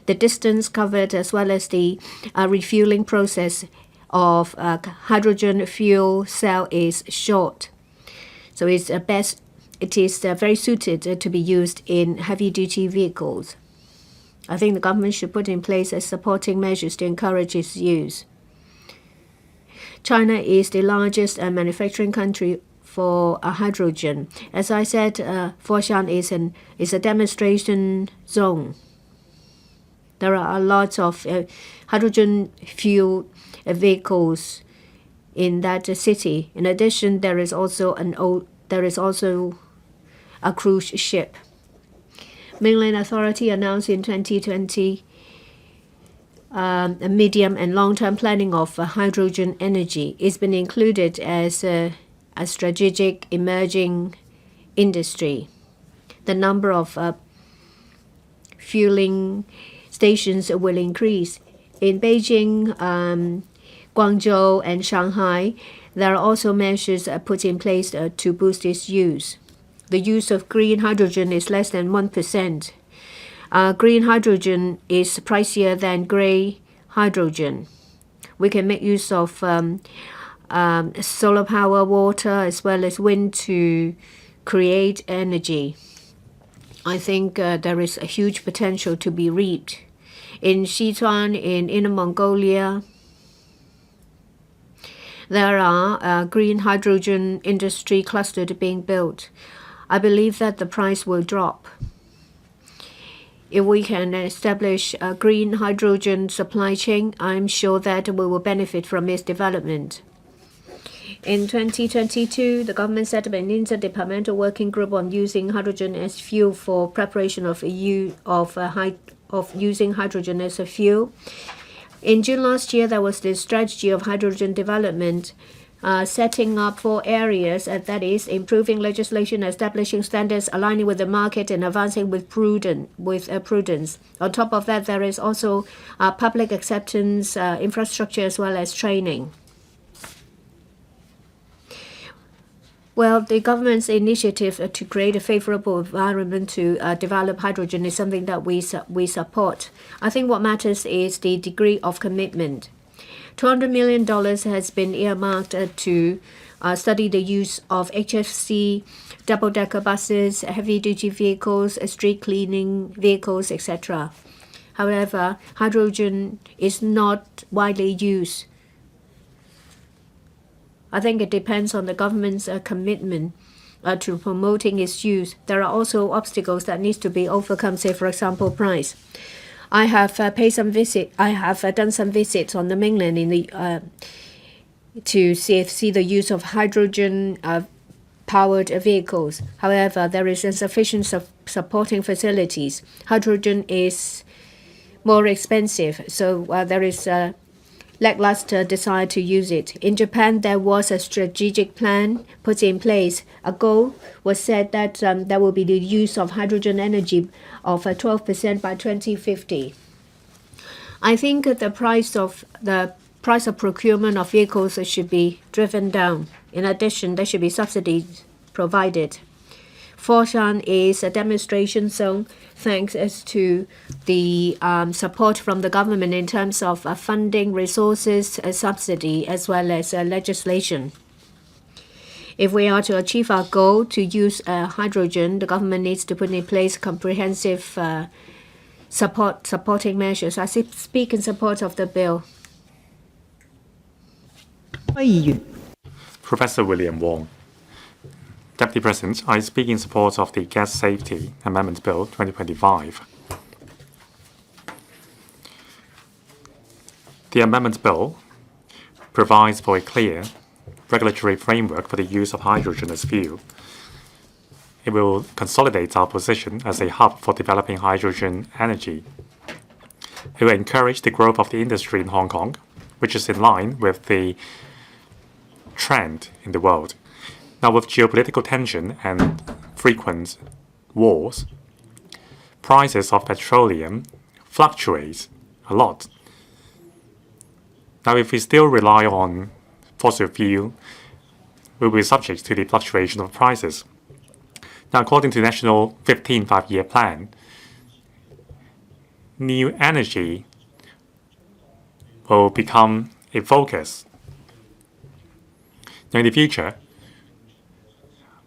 the distance covered as well as the refueling process of hydrogen fuel cell is short. So it is very suited to be used in heavy-duty vehicles. I think the government should put in place supporting measures to encourage its use. China is the largest manufacturing country for hydrogen. As I said, Foshan is a demonstration zone. There are lots of hydrogen fuel vehicles in that city. In addition, there is also a cruise ship. Mainland Authority announced in 2020 a medium and long-term planning of hydrogen energy. It's been included as a strategic emerging industry. The number of fueling stations will increase. In Beijing, Guangzhou, and Shanghai, there are also measures put in place to boost its use. the use of green hydrogen is less than 1%. Green hydrogen is pricier than gray hydrogen. We can make use of solar power, water, as well as wind to create energy. I think there is a huge potential to be reaped. In Sichuan, in Inner Mongolia, there are green hydrogen industry clusters being built. I believe that the price will drop. If we can establish a green hydrogen supply chain, I'm sure that we will benefit from its development. In 2022, the government set up an interdepartmental working group on using hydrogen as fuel for preparation of using hydrogen as a fuel. In June last year, there was the strategy of hydrogen development, setting up 4 areas, that is, improving legislation, establishing standards, aligning with the market, and advancing with prudence. On top of that, there is also public acceptance, infrastructure, as well as training. Well, the government's initiative to create a favorable environment to develop hydrogen is something that we support. I think what matters is the degree of commitment. $200 million has been earmarked to study the use of HFC, double-decker buses, heavy-duty vehicles, street cleaning vehicles, etc. However, hydrogen is not widely used. I think it depends on the government's commitment to promoting its use. There are also obstacles that need to be overcome, say, for example, price. I have done some visits on the mainland to see the use of hydrogen powered vehicles. However, there is insufficient supporting facilities. Hydrogen is more expensive, so there is a lackluster desire to use it. In Japan, there was a strategic plan put in place. A goal was set that there will be the use of hydrogen energy of 12% by 2050. I think the price of procurement of vehicles should be driven down. In addition, there should be subsidies provided. Foshan is a demonstration zone thanks to the support from the government in terms of funding, resources, subsidy, as well as legislation. If we are to achieve our goal to use hydrogen, the government needs to put in place comprehensive supporting measures. I speak in support of the bill. Professor William Wong. Deputy President, I speak in support of the Gas Safety Amendment Bill 2025. The amendment bill provides for a clear regulatory framework for the use of hydrogen as fuel. It will consolidate our position as a hub for developing hydrogen energy. It will encourage the growth of the industry in Hong Kong, which is in line with the trend in the world. Now, with geopolitical tension and frequent wars, prices of petroleum fluctuate a lot. Now, if we still rely on fossil fuel, we will be subject to the fluctuation of prices. Now, according to the National 15 Five-Year Plan, new energy will become a focus. Now, in the future,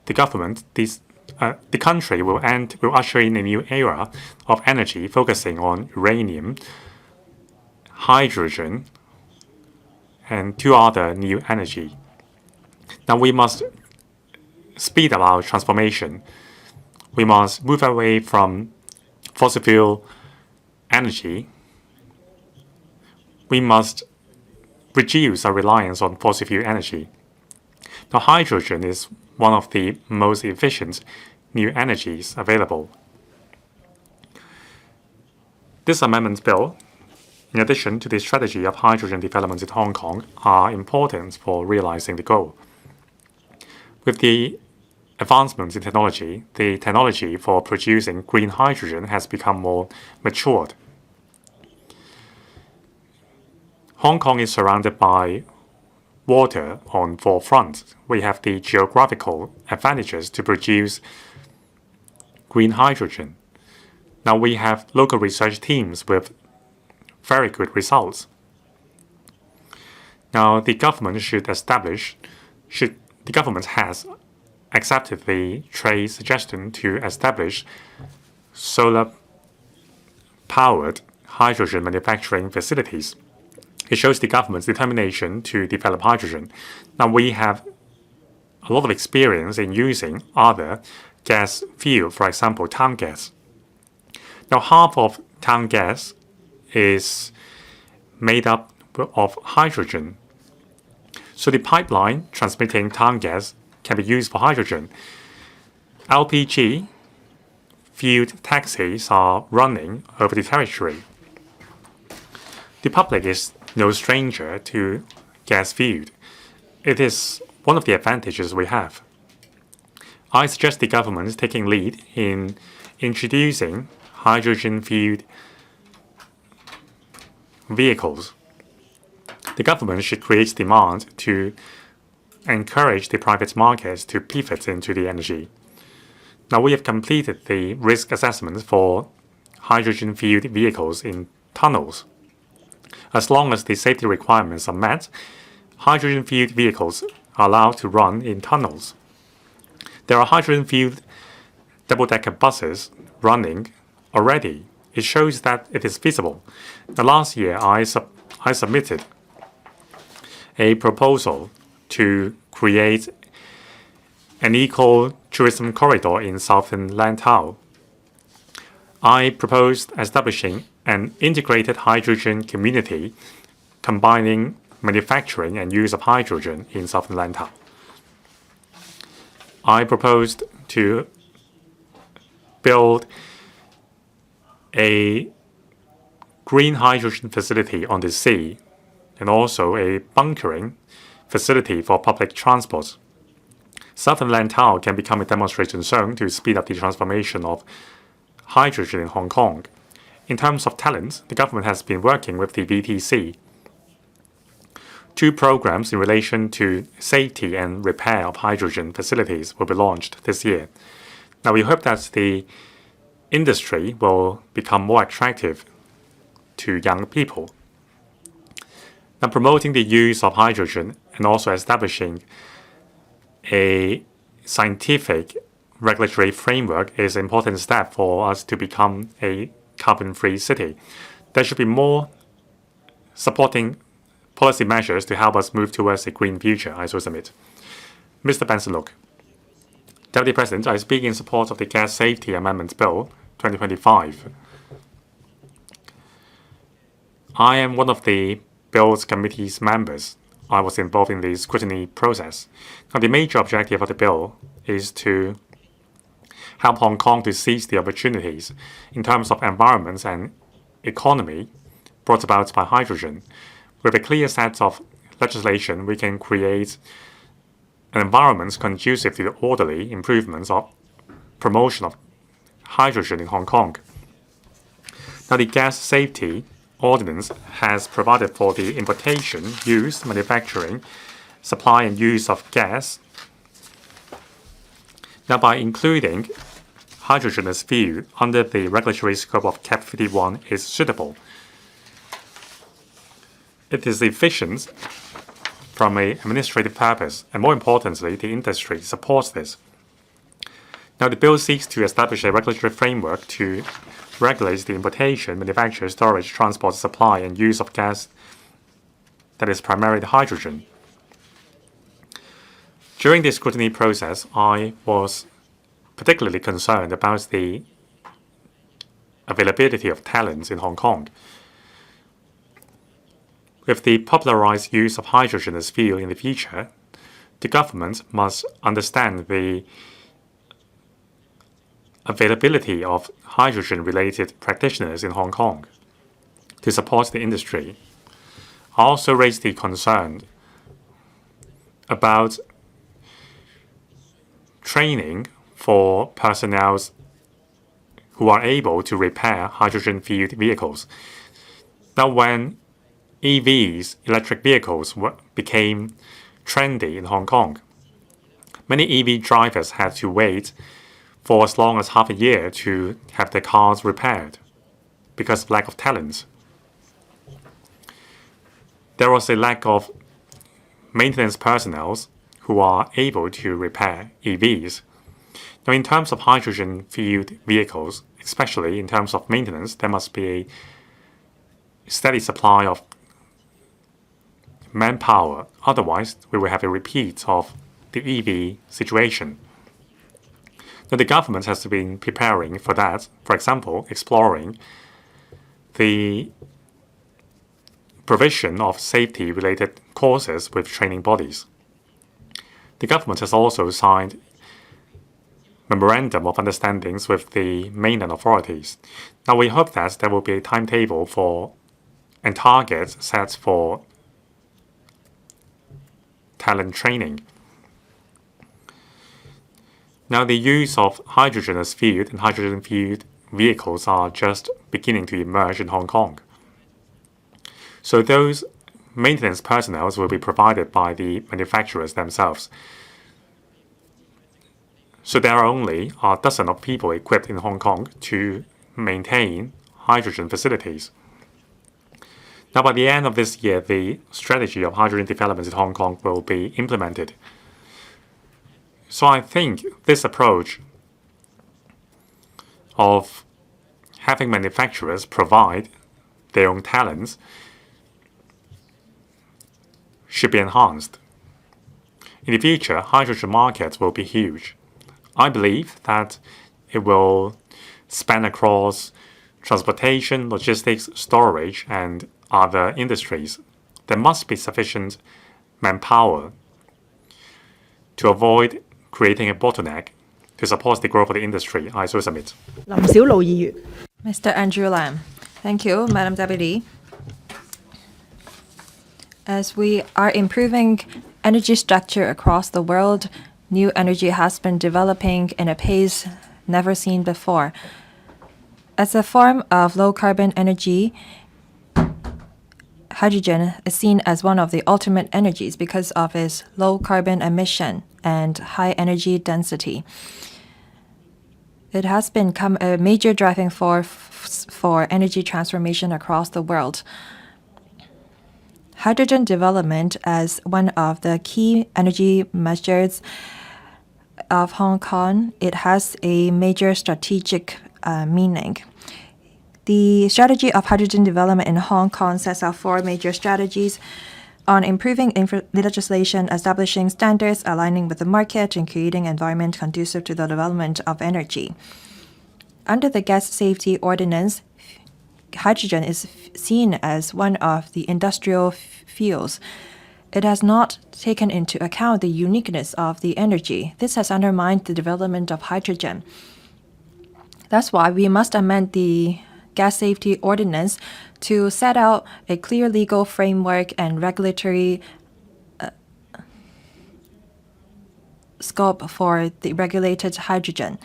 the government, the country will usher in a new era of energy focusing on uranium, hydrogen, and 2 other new energy. Now we must speed up our transformation. We must move away from fossil fuel energy. We must reduce our reliance on fossil fuel energy. Now, hydrogen is one of the most efficient new energies available. This amendment bill, in addition to the strategy of hydrogen development in Hong Kong, are important for realizing the goal. With the advancements in technology, the technology for producing green hydrogen has become more matured. Hong Kong is surrounded by water on four fronts. We have the geographical advantages to produce green hydrogen. Now we have local research teams with very good results. Now the government has accepted the trade suggestion to establish solar-powered hydrogen manufacturing facilities. It shows the government's determination to develop hydrogen. Now we have a lot of experience in using other gas fuel, for example, town gas. Now half of town gas is made up of hydrogen. So the pipeline transmitting town gas can be used for hydrogen. LPG fueled taxis are running over the territory. The public is no stranger to gas fueled. It is one of the advantages we have. I suggest the government taking lead in introducing hydrogen fueled vehicles. The government should create demand to encourage the private markets to pivot into the energy. Now we have completed the risk assessment for hydrogen-fueled vehicles in tunnels. As long as the safety requirements are met, hydrogen-fueled vehicles are allowed to run in tunnels. There are hydrogen-fueled double-decker buses running already. It shows that it is feasible. Now, last year, I submitted a proposal to create an eco-tourism corridor in southern Lantau. I proposed establishing an integrated hydrogen community combining manufacturing and use of hydrogen in southern Lantau. I proposed to build a green hydrogen facility on the sea and also a bunkering facility for public transport. Southern Lantau can become a demonstration zone to speed up the transformation of hydrogen in Hong Kong. In terms of talent, the government has been working with the VTC. 2 programs in relation to safety and repair of hydrogen facilities will be launched this year. Now we hope that the industry will become more attractive to young people. Now promoting the use of hydrogen and also establishing a scientific regulatory framework is an important step for us to become a carbon-free city. There should be more supporting policy measures to help us move towards a green future, I so submit. Mr. Benson Look. Deputy President, I speak in support of the Gas Safety Amendment Bill 2025. I am one of the Bills Committee's members. I was involved in the scrutiny process. Now, the major objective of the bill is to help Hong Kong to seize the opportunities in terms of environment and economy brought about by hydrogen. With a clear set of legislation, we can create an environment conducive to the orderly improvements of promotion of hydrogen in Hong Kong. Now, the Gas Safety Ordinance has provided for the importation, use, manufacturing, supply and use of gas. Now, by including hydrogen as fuel under the regulatory scope of CAP 51 is suitable. It is efficient from an administrative purpose, and more importantly, the industry supports this. Now, the bill seeks to establish a regulatory framework to regulate the importation, manufacture, storage, transport, supply, and use of gas that is primarily hydrogen. During the scrutiny process, I was particularly concerned about the availability of talents in Hong Kong. With the popularized use of hydrogen as fuel in the future, the government must understand the availability of hydrogen-related practitioners in Hong Kong to support the industry. I also raised the concern about training for personnel who are able to repair hydrogen-fueled vehicles. Now, when EVs, electric vehicles, became trendy in Hong Kong. Many EV drivers had to wait for as long as half a year to have their cars repaired because of lack of talent. There was a lack of maintenance personnel who are able to repair EVs. Now, in terms of hydrogen-fueled vehicles, especially in terms of maintenance, there must be a steady supply of manpower. Otherwise, we will have a repeat of the EV situation. Now, the government has been preparing for that, for example, exploring the provision of safety-related courses with training bodies. The government has also signed memorandum of understandings with the mainland authorities. Now, we hope that there will be a timetable for and targets set for talent training. Now, the use of hydrogen as fuel and hydrogen-fueled vehicles are just beginning to emerge in Hong Kong. So those maintenance personnel will be provided by the manufacturers themselves. So there are only a dozen of people equipped in Hong Kong to maintain hydrogen facilities. Now, by the end of this year, the strategy of hydrogen development in Hong Kong will be implemented. So I think this approach of having manufacturers provide their own talents should be enhanced. In the future, hydrogen markets will be huge. I believe that it will span across transportation, logistics, storage, and other industries. There must be sufficient manpower to avoid creating a bottleneck to support the growth of the industry. I so submit. 林小璐議員。Mr. Andrew Lam. Thank you, Madam Deputy. As we are improving energy structure across the world, new energy has been developing in a pace never seen before. As a form of low-carbon energy, hydrogen is seen as one of the ultimate energies because of its low carbon emission and high energy density. It has become a major driving force for energy transformation across the world. Hydrogen development as one of the key energy measures of Hong Kong, it has a major strategic meaning. The strategy of hydrogen development in Hong Kong sets out 4 major strategies on improving legislation, establishing standards, aligning with the market, and creating an environment conducive to the development of energy. Under the Gas Safety Ordinance, hydrogen is seen as one of the industrial fuels. It has not taken into account the uniqueness of the energy. This has undermined the development of hydrogen. That's why we must amend the Gas Safety Ordinance to set out a clear legal framework and regulatory scope for the regulated hydrogen.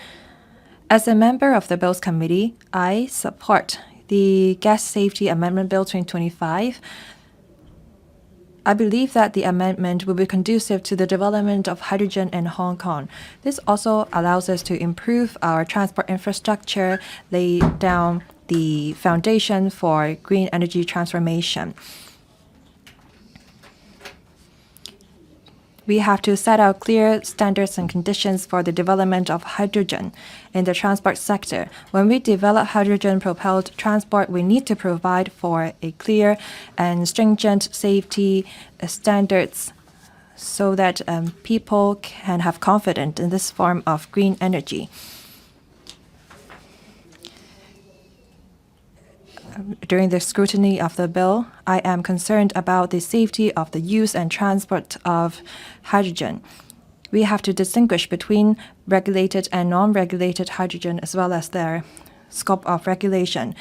As a member of the Bills Committee, I support the Gas Safety Amendment Bill 2025. I believe that the amendment will be conducive to the development of hydrogen in Hong Kong. This also allows us to improve our transport infrastructure, lay down the foundation for green energy transformation. We have to set out clear standards and conditions for the development of hydrogen in the transport sector. When we develop hydrogen-propelled transport, we need to provide for a clear and stringent safety standards so that people can have confidence in this form of green energy. During the scrutiny of the bill, I am concerned about the safety of the use and transport of hydrogen. We have to distinguish between regulated and non-regulated hydrogen as well as their scope of regulation.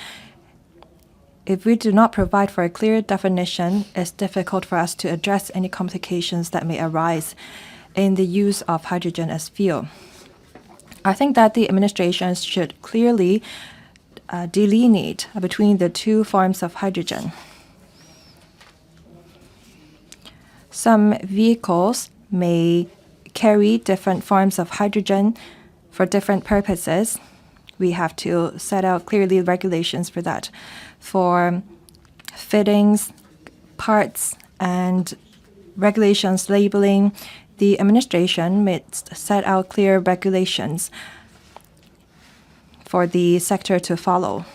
If we do not provide for a clear definition, it's difficult for us to address any complications that may arise in the use of hydrogen as fuel. I think that the administration should clearly delineate between the 2 forms of hydrogen. Some vehicles may carry different forms of hydrogen for different purposes. We have to set out clearly regulations for that. For fittings, parts, and regulations labeling, the administration must set out clear regulations for the sector to follow.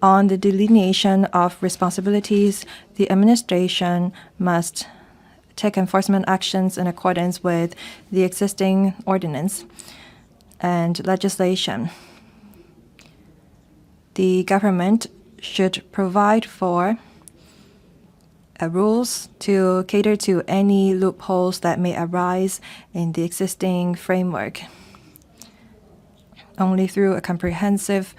On the delineation of responsibilities, the administration must take enforcement actions in accordance with the existing ordinance and legislation. The government should provide for rules to cater to any loopholes that may arise in the existing framework. Only through a comprehensive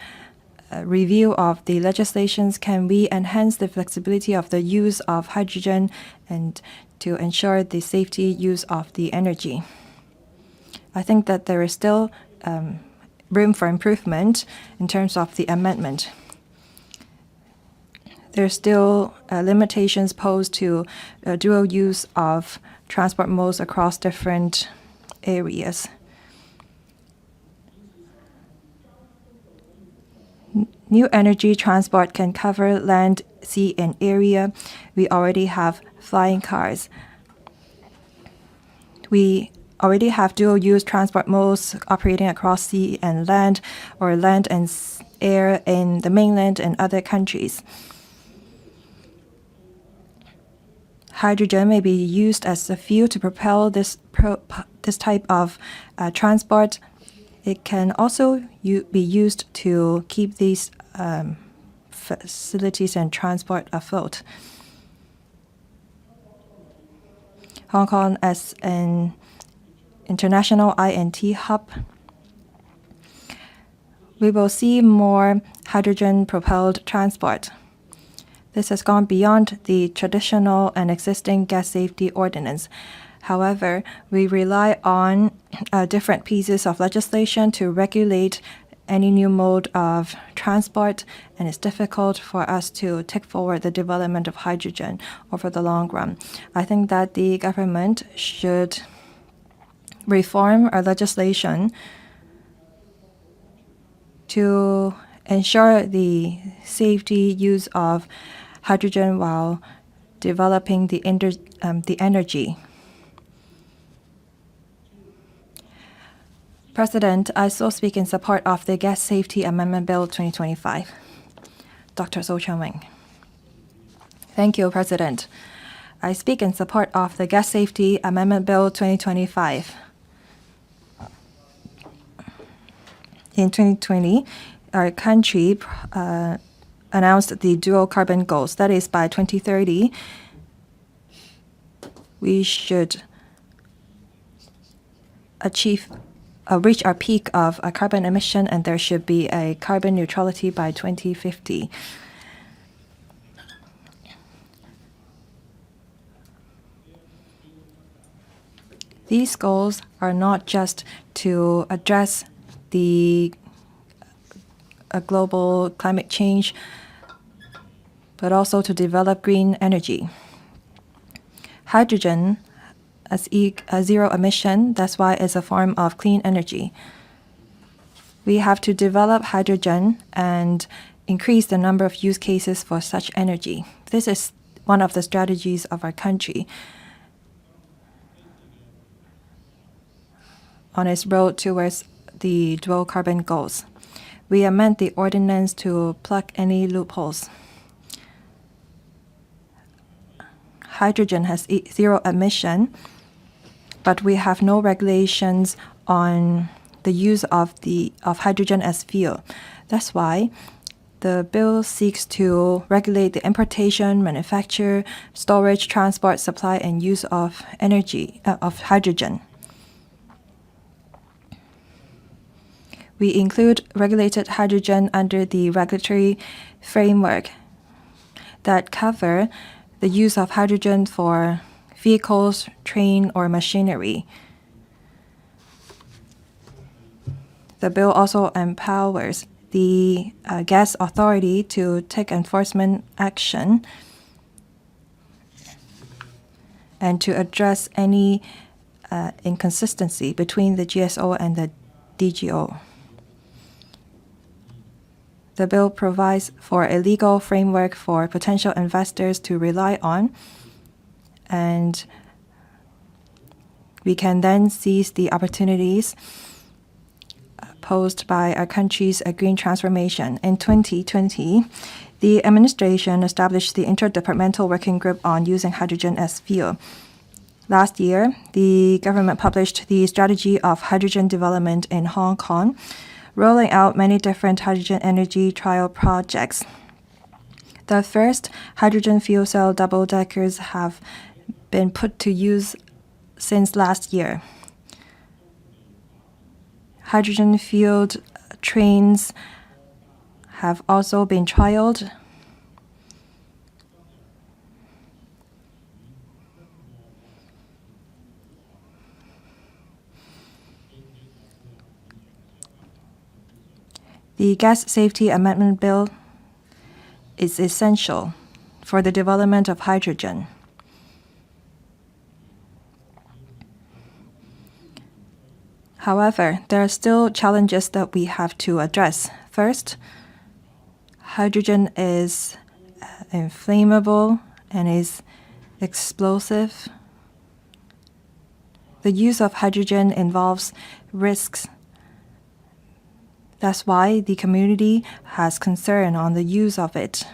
review of the legislations can we enhance the flexibility of the use of hydrogen and to ensure the safety use of the energy. I think that there is still room for improvement in terms of the amendment. There are still limitations posed to dual use of transport modes across different areas. New energy transport can cover land, sea, and area. We already have flying cars. We already have dual-use transport modes operating across sea and land, or land and air in the mainland and other countries. Hydrogen may be used as a fuel to propel this type of transport. It can also be used to keep these facilities and transport afloat. Hong Kong as an international I&T hub, we will see more hydrogen-propelled transport. This has gone beyond the traditional and existing gas safety ordinance. However, we rely on different pieces of legislation to regulate any new mode of transport, and it's difficult for us to take forward the development of hydrogen over the long run. I think that the government should reform our legislation to ensure the safety use of hydrogen while developing the energy. President, I so speak in support of the Gas Safety Amendment Bill 2025. Dr. So Chun-Wing. Thank you, President. I speak in support of the Gas Safety Amendment Bill 2025. In 2020, our country announced the dual carbon goals. That is, by 2030, we should reach our peak of carbon emission, and there should be a carbon neutrality by 2050. These goals are not just to address the global climate change, but also to develop green energy. Hydrogen as zero emission, that's why it's a form of clean energy. We have to develop hydrogen and increase the number of use cases for such energy. This is one of the strategies of our country on its road towards the dual carbon goals. We amend the ordinance to plug any loopholes. Hydrogen has zero emission, but we have no regulations on the use of hydrogen as fuel. That's why the bill seeks to regulate the importation, manufacture, storage, transport, supply, and use of hydrogen. We include regulated hydrogen under the regulatory framework that cover the use of hydrogen for vehicles, train, or machinery. The bill also empowers the gas authority to take enforcement action and to address any inconsistency between the GSO and the DGO. The bill provides for a legal framework for potential investors to rely on, and we can then seize the opportunities posed by our country's green transformation. In 2020, the administration established the Interdepartmental Working Group on using hydrogen as fuel. Last year, the government published the Strategy of Hydrogen Development in Hong Kong, rolling out many different hydrogen energy trial projects. The first hydrogen fuel cell double-deckers have been put to use since last year. Hydrogen-fueled trains have also been trialed. The Gas Safety Amendment Bill is essential for the development of hydrogen. However, there are still challenges that we have to address. First, hydrogen is inflammable and is explosive. The use of hydrogen involves risks. That's why the community has concern on the use of it.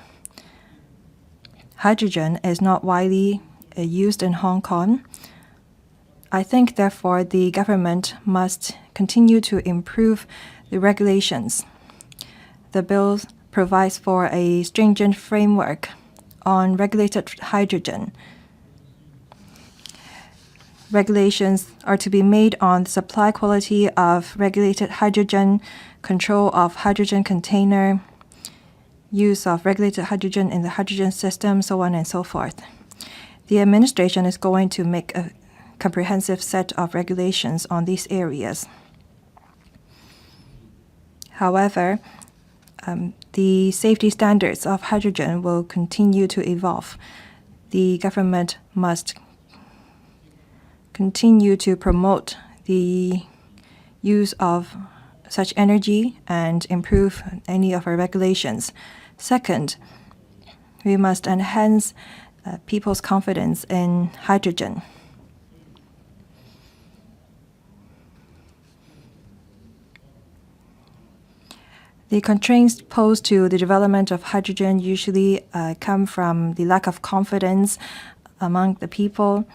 Hydrogen is not widely used in Hong Kong. I think, therefore, the government must continue to improve the regulations. The bill provides for a stringent framework on regulated hydrogen. Regulations are to be made on the supply quality of regulated hydrogen, control of hydrogen container, use of regulated hydrogen in the hydrogen system, so on and so forth. The administration is going to make a comprehensive set of regulations on these areas. However, the safety standards of hydrogen will continue to evolve. The government must continue to promote the use of such energy and improve any of our regulations. Second, we must enhance people's confidence in hydrogen. The constraints posed to the development of hydrogen usually come from the lack of confidence among the people.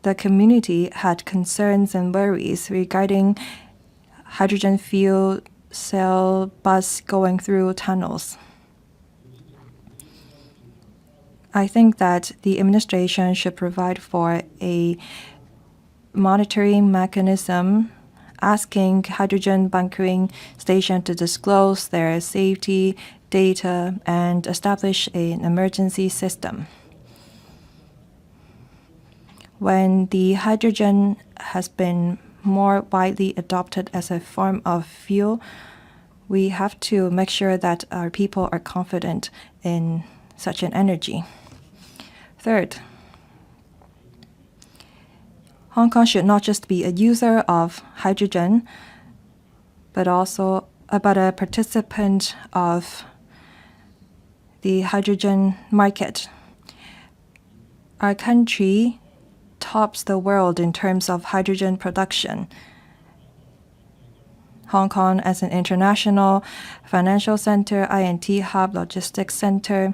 The community had concerns and worries regarding hydrogen fuel cell bus going through tunnels. I think that the administration should provide for a monitoring mechanism asking hydrogen bunkering station to disclose their safety data and establish an emergency system. When the hydrogen has been more widely adopted as a form of fuel, we have to make sure that our people are confident in such an energy. Third, Hong Kong should not just be a user of hydrogen, but also a participant of the hydrogen market. Our country tops the world in terms of hydrogen production. Hong Kong as an international financial center, I&T hub, logistics center,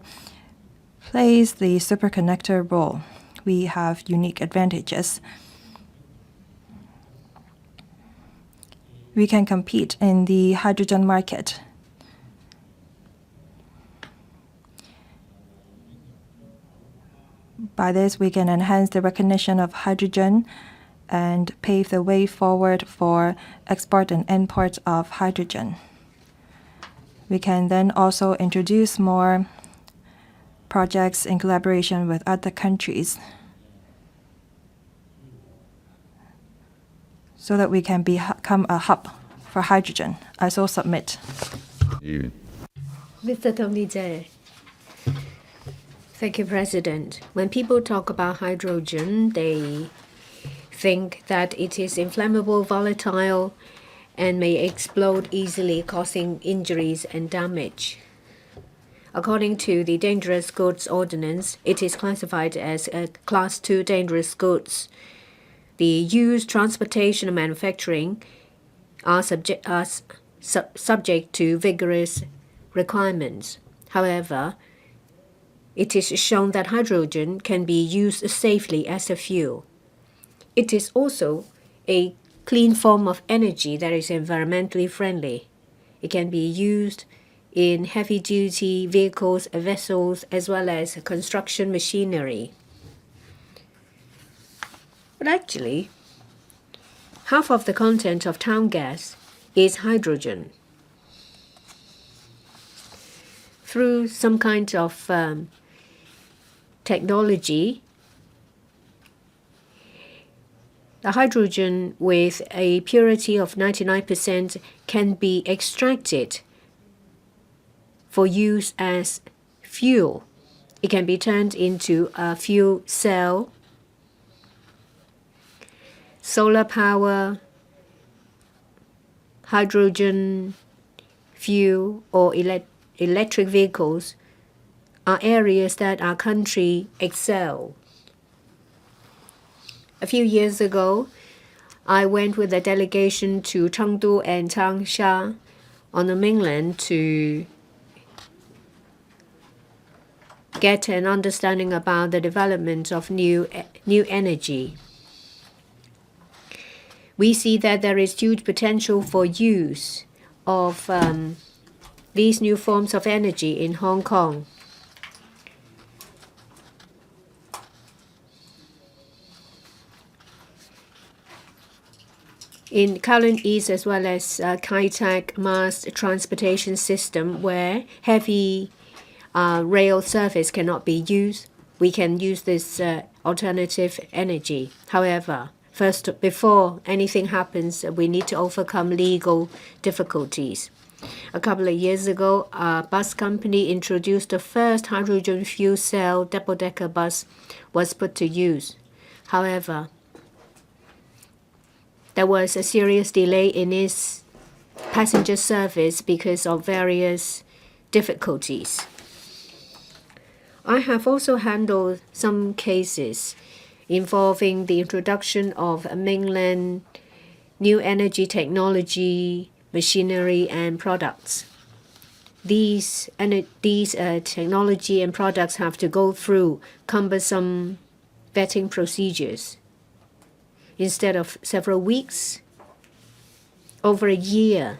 plays the superconnector role. We have unique advantages. We can compete in the hydrogen market. By this, we can enhance the recognition of hydrogen and pave the way forward for export and import of hydrogen. We can then also introduce more projects in collaboration with other countries so that we can become a hub for hydrogen. I so submit. Mr. Tony J. Thank you, President. When people talk about hydrogen, they think that it is inflammable, volatile, and may explode easily, causing injuries and damage. According to the Dangerous Goods Ordinance, it is classified as a Class 2 dangerous goods. The use, transportation, and manufacturing are subject to vigorous requirements. However, it is shown that hydrogen can be used safely as a fuel. It is also a clean form of energy that is environmentally friendly. It can be used in heavy-duty vehicles, vessels, as well as construction machinery. But actually, half of the content of town gas is hydrogen. Through some kind of technology, the hydrogen with a purity of 99% can be extracted for use as fuel. It can be turned into a fuel cell, solar power, hydrogen fuel, or electric vehicles are areas that our country excel. A few years ago, I went with a delegation to Chengdu and Changsha on the mainland to get an understanding about the development of new energy. We see that there is huge potential for use of these new forms of energy in Hong Kong. In Kowloon East, as well as Kai Tak mass transportation system, where heavy rail service cannot be used, we can use this alternative energy. However, first, before anything happens, we need to overcome legal difficulties. A couple of years ago, a bus company introduced the first hydrogen fuel cell double-decker bus was put to use. However, there was a serious delay in its passenger service because of various difficulties. I have also handled some cases involving the introduction of mainland new energy technology, machinery, and products. These technology and products have to go through cumbersome vetting procedures. Instead of several weeks, over a year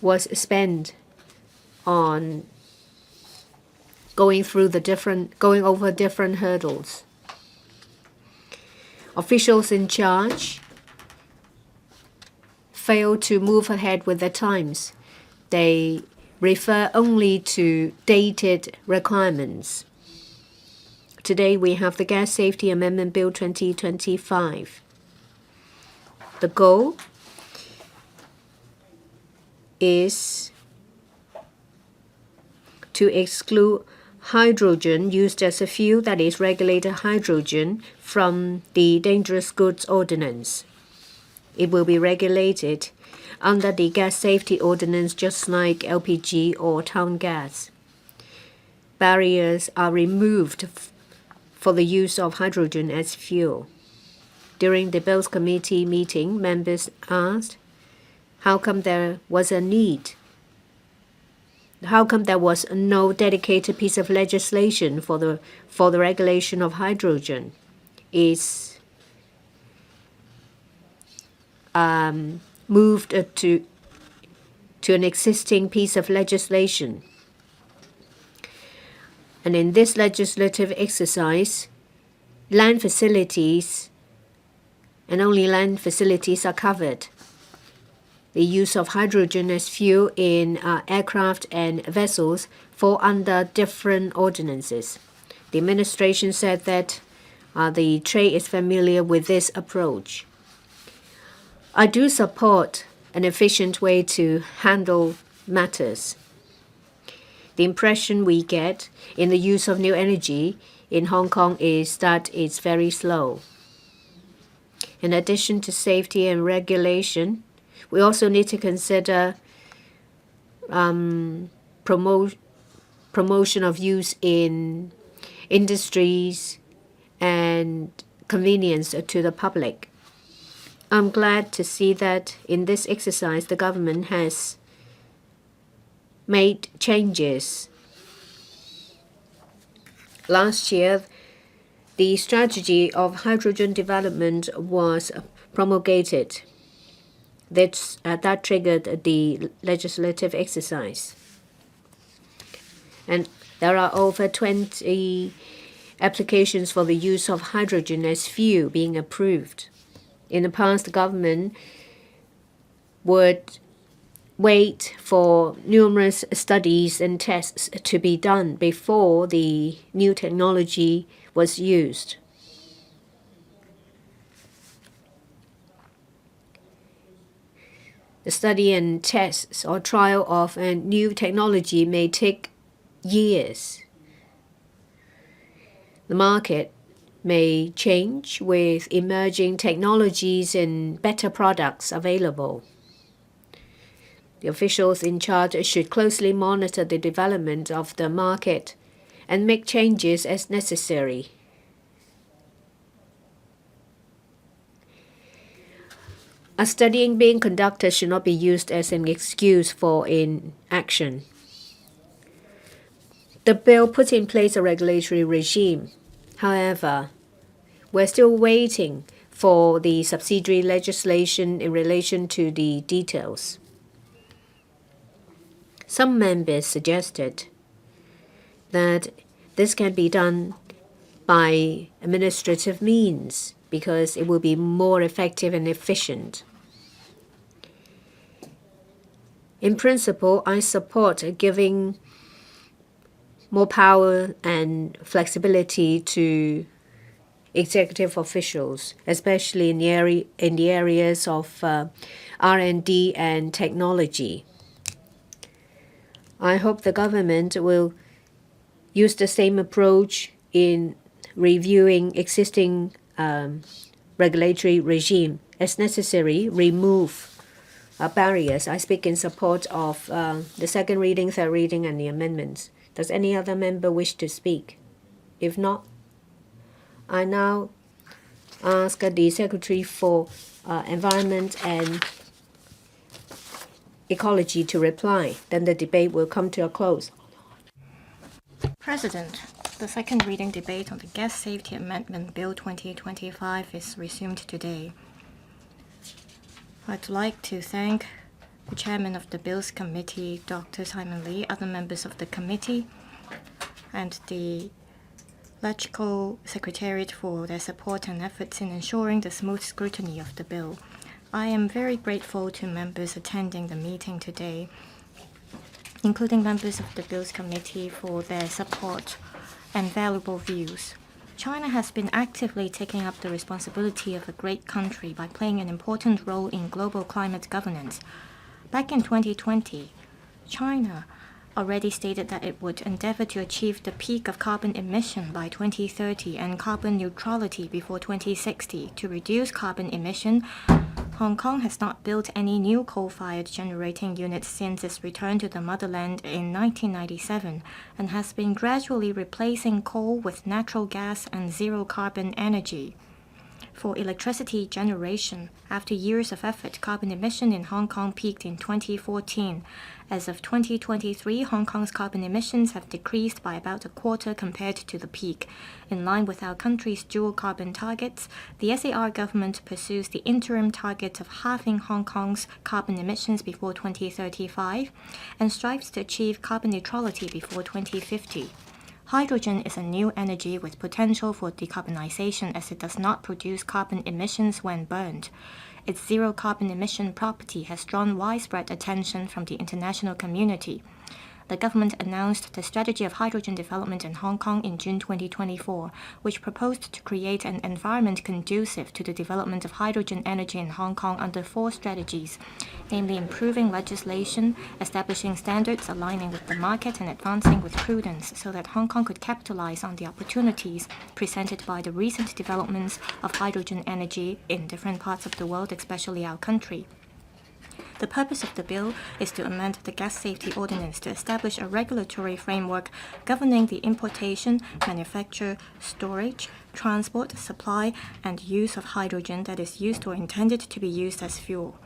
was spent on going over different hurdles. Officials in charge fail to move ahead with the times. They refer only to dated requirements. Today, we have the Gas Safety Amendment Bill 2025. The goal is to exclude hydrogen used as a fuel, that is regulated hydrogen, from the Dangerous Goods Ordinance. It will be regulated under the Gas Safety Ordinance just like LPG or town gas. Barriers are removed for the use of hydrogen as fuel. During the Bills Committee meeting, members asked, how come there was a need? How come there was no dedicated piece of legislation for the regulation of hydrogen? Is moved to an existing piece of legislation. And in this legislative exercise, land facilities and only land facilities are covered. The use of hydrogen as fuel in aircraft and vessels fall under different ordinances. The administration said that the trade is familiar with this approach. I do support an efficient way to handle matters. the impression we get in the use of new energy in Hong Kong is that it's very slow. In addition to safety and regulation, we also need to consider promotion of use in industries and convenience to the public. I'm glad to see that in this exercise, the government has made changes. Last year, the strategy of hydrogen development was promulgated. That triggered the legislative exercise. And there are over 20 applications for the use of hydrogen as fuel being approved. In the past, the government would wait for numerous studies and tests to be done before the new technology was used. The study and tests or trial of a new technology may take years. The market may change with emerging technologies and better products available. The officials in charge should closely monitor the development of the market and make changes as necessary. A studying being conducted should not be used as an excuse for inaction. The bill puts in place a regulatory regime. However, we're still waiting for the subsidiary legislation in relation to the details. Some members suggested that this can be done by administrative means because it will be more effective and efficient. In principle, I support giving more power and flexibility to executive officials, especially in the areas of R&D and technology. I hope the government will use the same approach in reviewing existing regulatory regime. As necessary, remove barriers. I speak in support of the second reading, third reading, and the amendments. Does any other member wish to speak? If not, I now ask the Secretary for Environment and Ecology to reply. Then the debate will come to a close. President, the second reading debate on the Gas Safety Amendment Bill 2025 is resumed today. I'd like to thank the Chairman of the Bills Committee, Dr. Simon Lee, other members of the committee, and the Electrical Secretariat for their support and efforts in ensuring the smooth scrutiny of the bill. I am very grateful to members attending the meeting today, including members of the Bills Committee, for their support and valuable views. China has been actively taking up the responsibility of a great country by playing an important role in global climate governance. Back in 2020, China already stated that it would endeavor to achieve the peak of carbon emission by 2030 and carbon neutrality before 2060. To reduce carbon emission, Hong Kong has not built any new coal-fired generating units since its return to the motherland in 1997 and has been gradually replacing coal with natural gas and zero-carbon energy. For electricity generation, after years of effort, carbon emission in Hong Kong peaked in 2014. As of 2023, Hong Kong's carbon emissions have decreased by about a quarter compared to the peak. In line with our country's dual carbon targets, the SAR government pursues the interim target of halving Hong Kong's carbon emissions before 2035 and strives to achieve carbon neutrality before 2050. Hydrogen is a new energy with potential for decarbonization as it does not produce carbon emissions when burned. Its zero carbon emission property has drawn widespread attention from the international community. the government announced the Strategy of Hydrogen Development in Hong Kong in June 2024, which proposed to create an environment conducive to the development of hydrogen energy in Hong Kong under 4 strategies, namely improving legislation, establishing standards aligning with the market, and advancing with prudence so that Hong Kong could capitalize on the opportunities presented by the recent developments of hydrogen energy in different parts of the world, especially our country. The purpose of the bill is to amend the Gas Safety Ordinance to establish a regulatory framework governing the importation, manufacture, storage, transport, supply, and use of hydrogen that is used or intended to be used as fuel.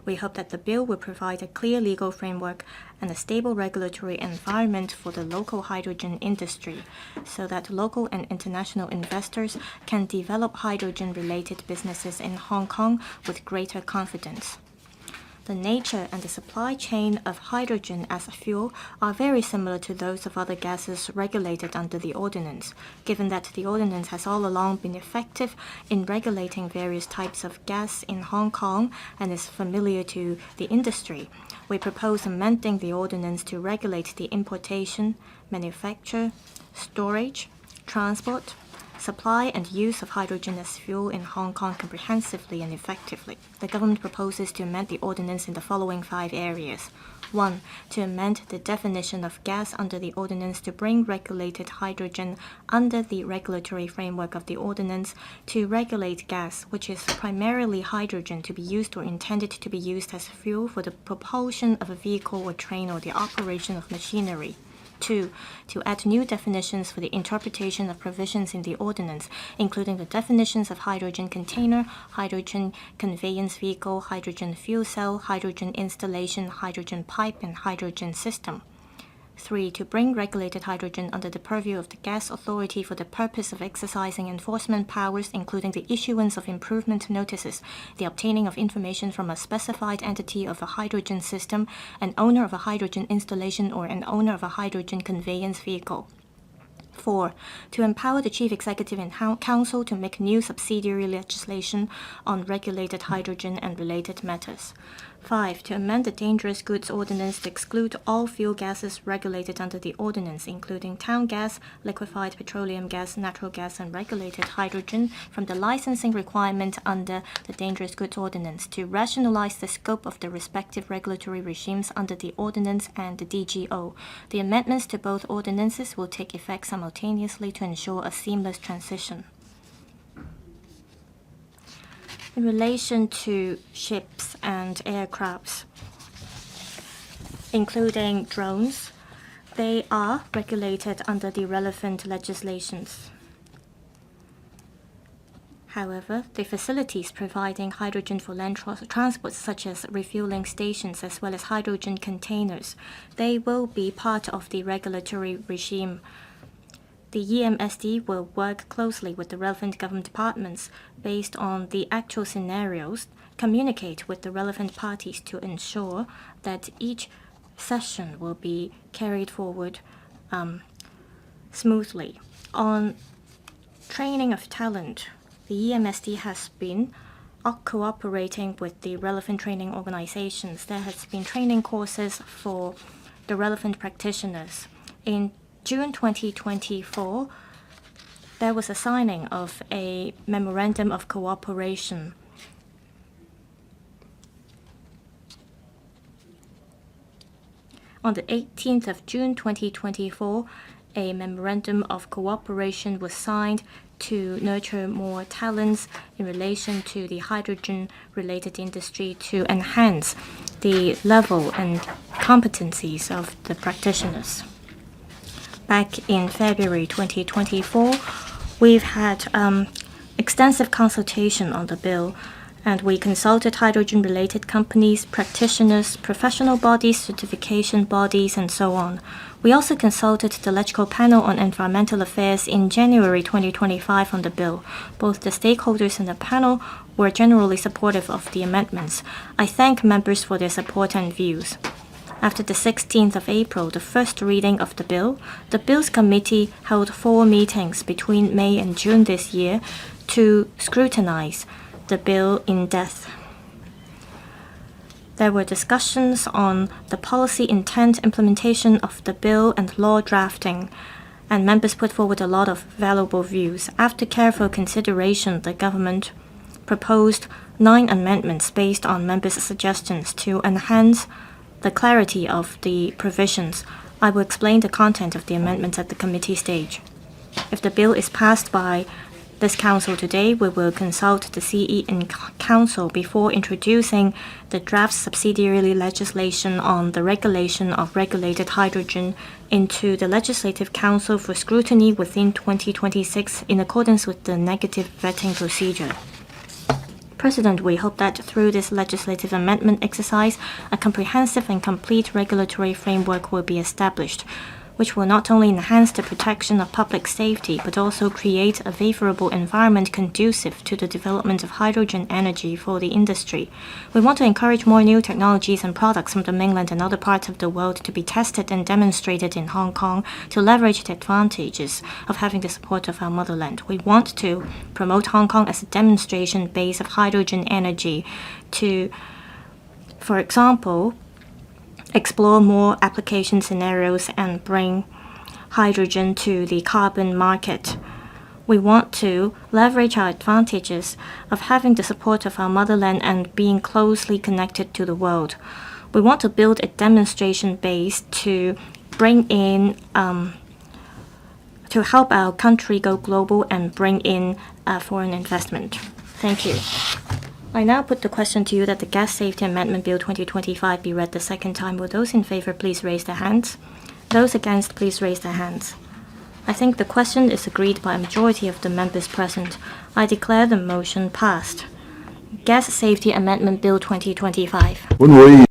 We hope that the bill will provide a clear legal framework and a stable regulatory environment for the local hydrogen industry so that local and international investors can develop hydrogen-related businesses in Hong Kong with greater confidence. The nature and the supply chain of hydrogen as a fuel are very similar to those of other gases regulated under the ordinance, given that the ordinance has all along been effective in regulating various types of gas in Hong Kong and is familiar to the industry. We propose amending the ordinance to regulate the importation, manufacture, storage, transport, supply and use of hydrogen as fuel in Hong Kong comprehensively and effectively. The government proposes to amend the ordinance in the following 5 areas. 1. To amend the definition of gas under the ordinance to bring regulated hydrogen under the regulatory framework of the ordinance to regulate gas, which is primarily hydrogen to be used or intended to be used as fuel for the propulsion of a vehicle or train or the operation of machinery. 2. To add new definitions for the interpretation of provisions in the ordinance, including the definitions of hydrogen container, hydrogen conveyance vehicle, hydrogen fuel cell, hydrogen installation, hydrogen pipe, and hydrogen system. 3. To bring regulated hydrogen under the purview of the Gas Authority for the purpose of exercising enforcement powers, including the issuance of improvement notices, the obtaining of information from a specified entity of a hydrogen system, an owner of a hydrogen installation, or an owner of a hydrogen conveyance vehicle. 4. To empower the Chief Executive and Council to make new subsidiary legislation on regulated hydrogen and related matters. 5. To amend the Dangerous Goods Ordinance to exclude all fuel gases regulated under the ordinance, including town gas, liquefied petroleum gas, natural gas, and regulated hydrogen, from the licensing requirement under the Dangerous Goods Ordinance, to rationalize the scope of the respective regulatory regimes under the ordinance and the DGO. The amendments to both ordinances will take effect simultaneously to ensure a seamless transition. In relation to ships and aircrafts, including drones, they are regulated under the relevant legislations. However, the facilities providing hydrogen for land transport, such as refueling stations as well as hydrogen containers, they will be part of the regulatory regime. The EMSD will work closely with the relevant government departments based on the actual scenarios, communicate with the relevant parties to ensure that each session will be carried forward smoothly. On training of talent, the EMSD has been cooperating with the relevant training organizations. There has been training courses for the relevant practitioners. In June 2024, there was a signing of a memorandum of cooperation. On the 18th of June 2024, a memorandum of cooperation was signed to nurture more talents in relation to the hydrogen-related industry to enhance the level and competencies of the practitioners. Back in February 2024, we've had extensive consultation on the bill, and we consulted hydrogen-related companies, practitioners, professional bodies, certification bodies, and so on. We also consulted the Electrical Panel on Environmental Affairs in January 2025 on the bill. Both the stakeholders and the panel were generally supportive of the amendments. I thank members for their support and views. After the 16th of April, the first reading of the Bills Committee held 4 meetings between May and June this year to scrutinize the bill in depth. There were discussions on the policy intent, implementation of the bill, and law drafting, and members put forward a lot of valuable views. After careful consideration, the government proposed 9 amendments based on members' suggestions to enhance the clarity of the provisions. I will explain the content of the amendments at the committee stage. If the bill is passed by this Council today, we will consult the CE in Council before introducing the draft subsidiary legislation on the regulation of regulated hydrogen into the Legislative Council for scrutiny within 2026 in accordance with the negative vetting procedure. President, we hope that through this legislative amendment exercise, a comprehensive and complete regulatory framework will be established, which will not only enhance the protection of public safety, but also create a favorable environment conducive to the development of hydrogen energy for the industry. We want to encourage more new technologies and products from the mainland and other parts of the world to be tested and demonstrated in Hong Kong to leverage the advantages of having the support of our motherland. We want to promote Hong Kong as a demonstration base of hydrogen energy to, for example, explore more application scenarios and bring hydrogen to the carbon market. We want to leverage our advantages of having the support of our motherland and being closely connected to the world. We want to build a demonstration base to bring in, to help our country go global and bring in foreign investment. Thank you. I now put the question to you that the Gas Safety Amendment Bill 2025 be read the second time. Will those in favor please raise their hands? Those against please raise their hands. I think the question is agreed by a majority of the members present. I declare the motion passed. Gas Safety Amendment Bill 2025.本會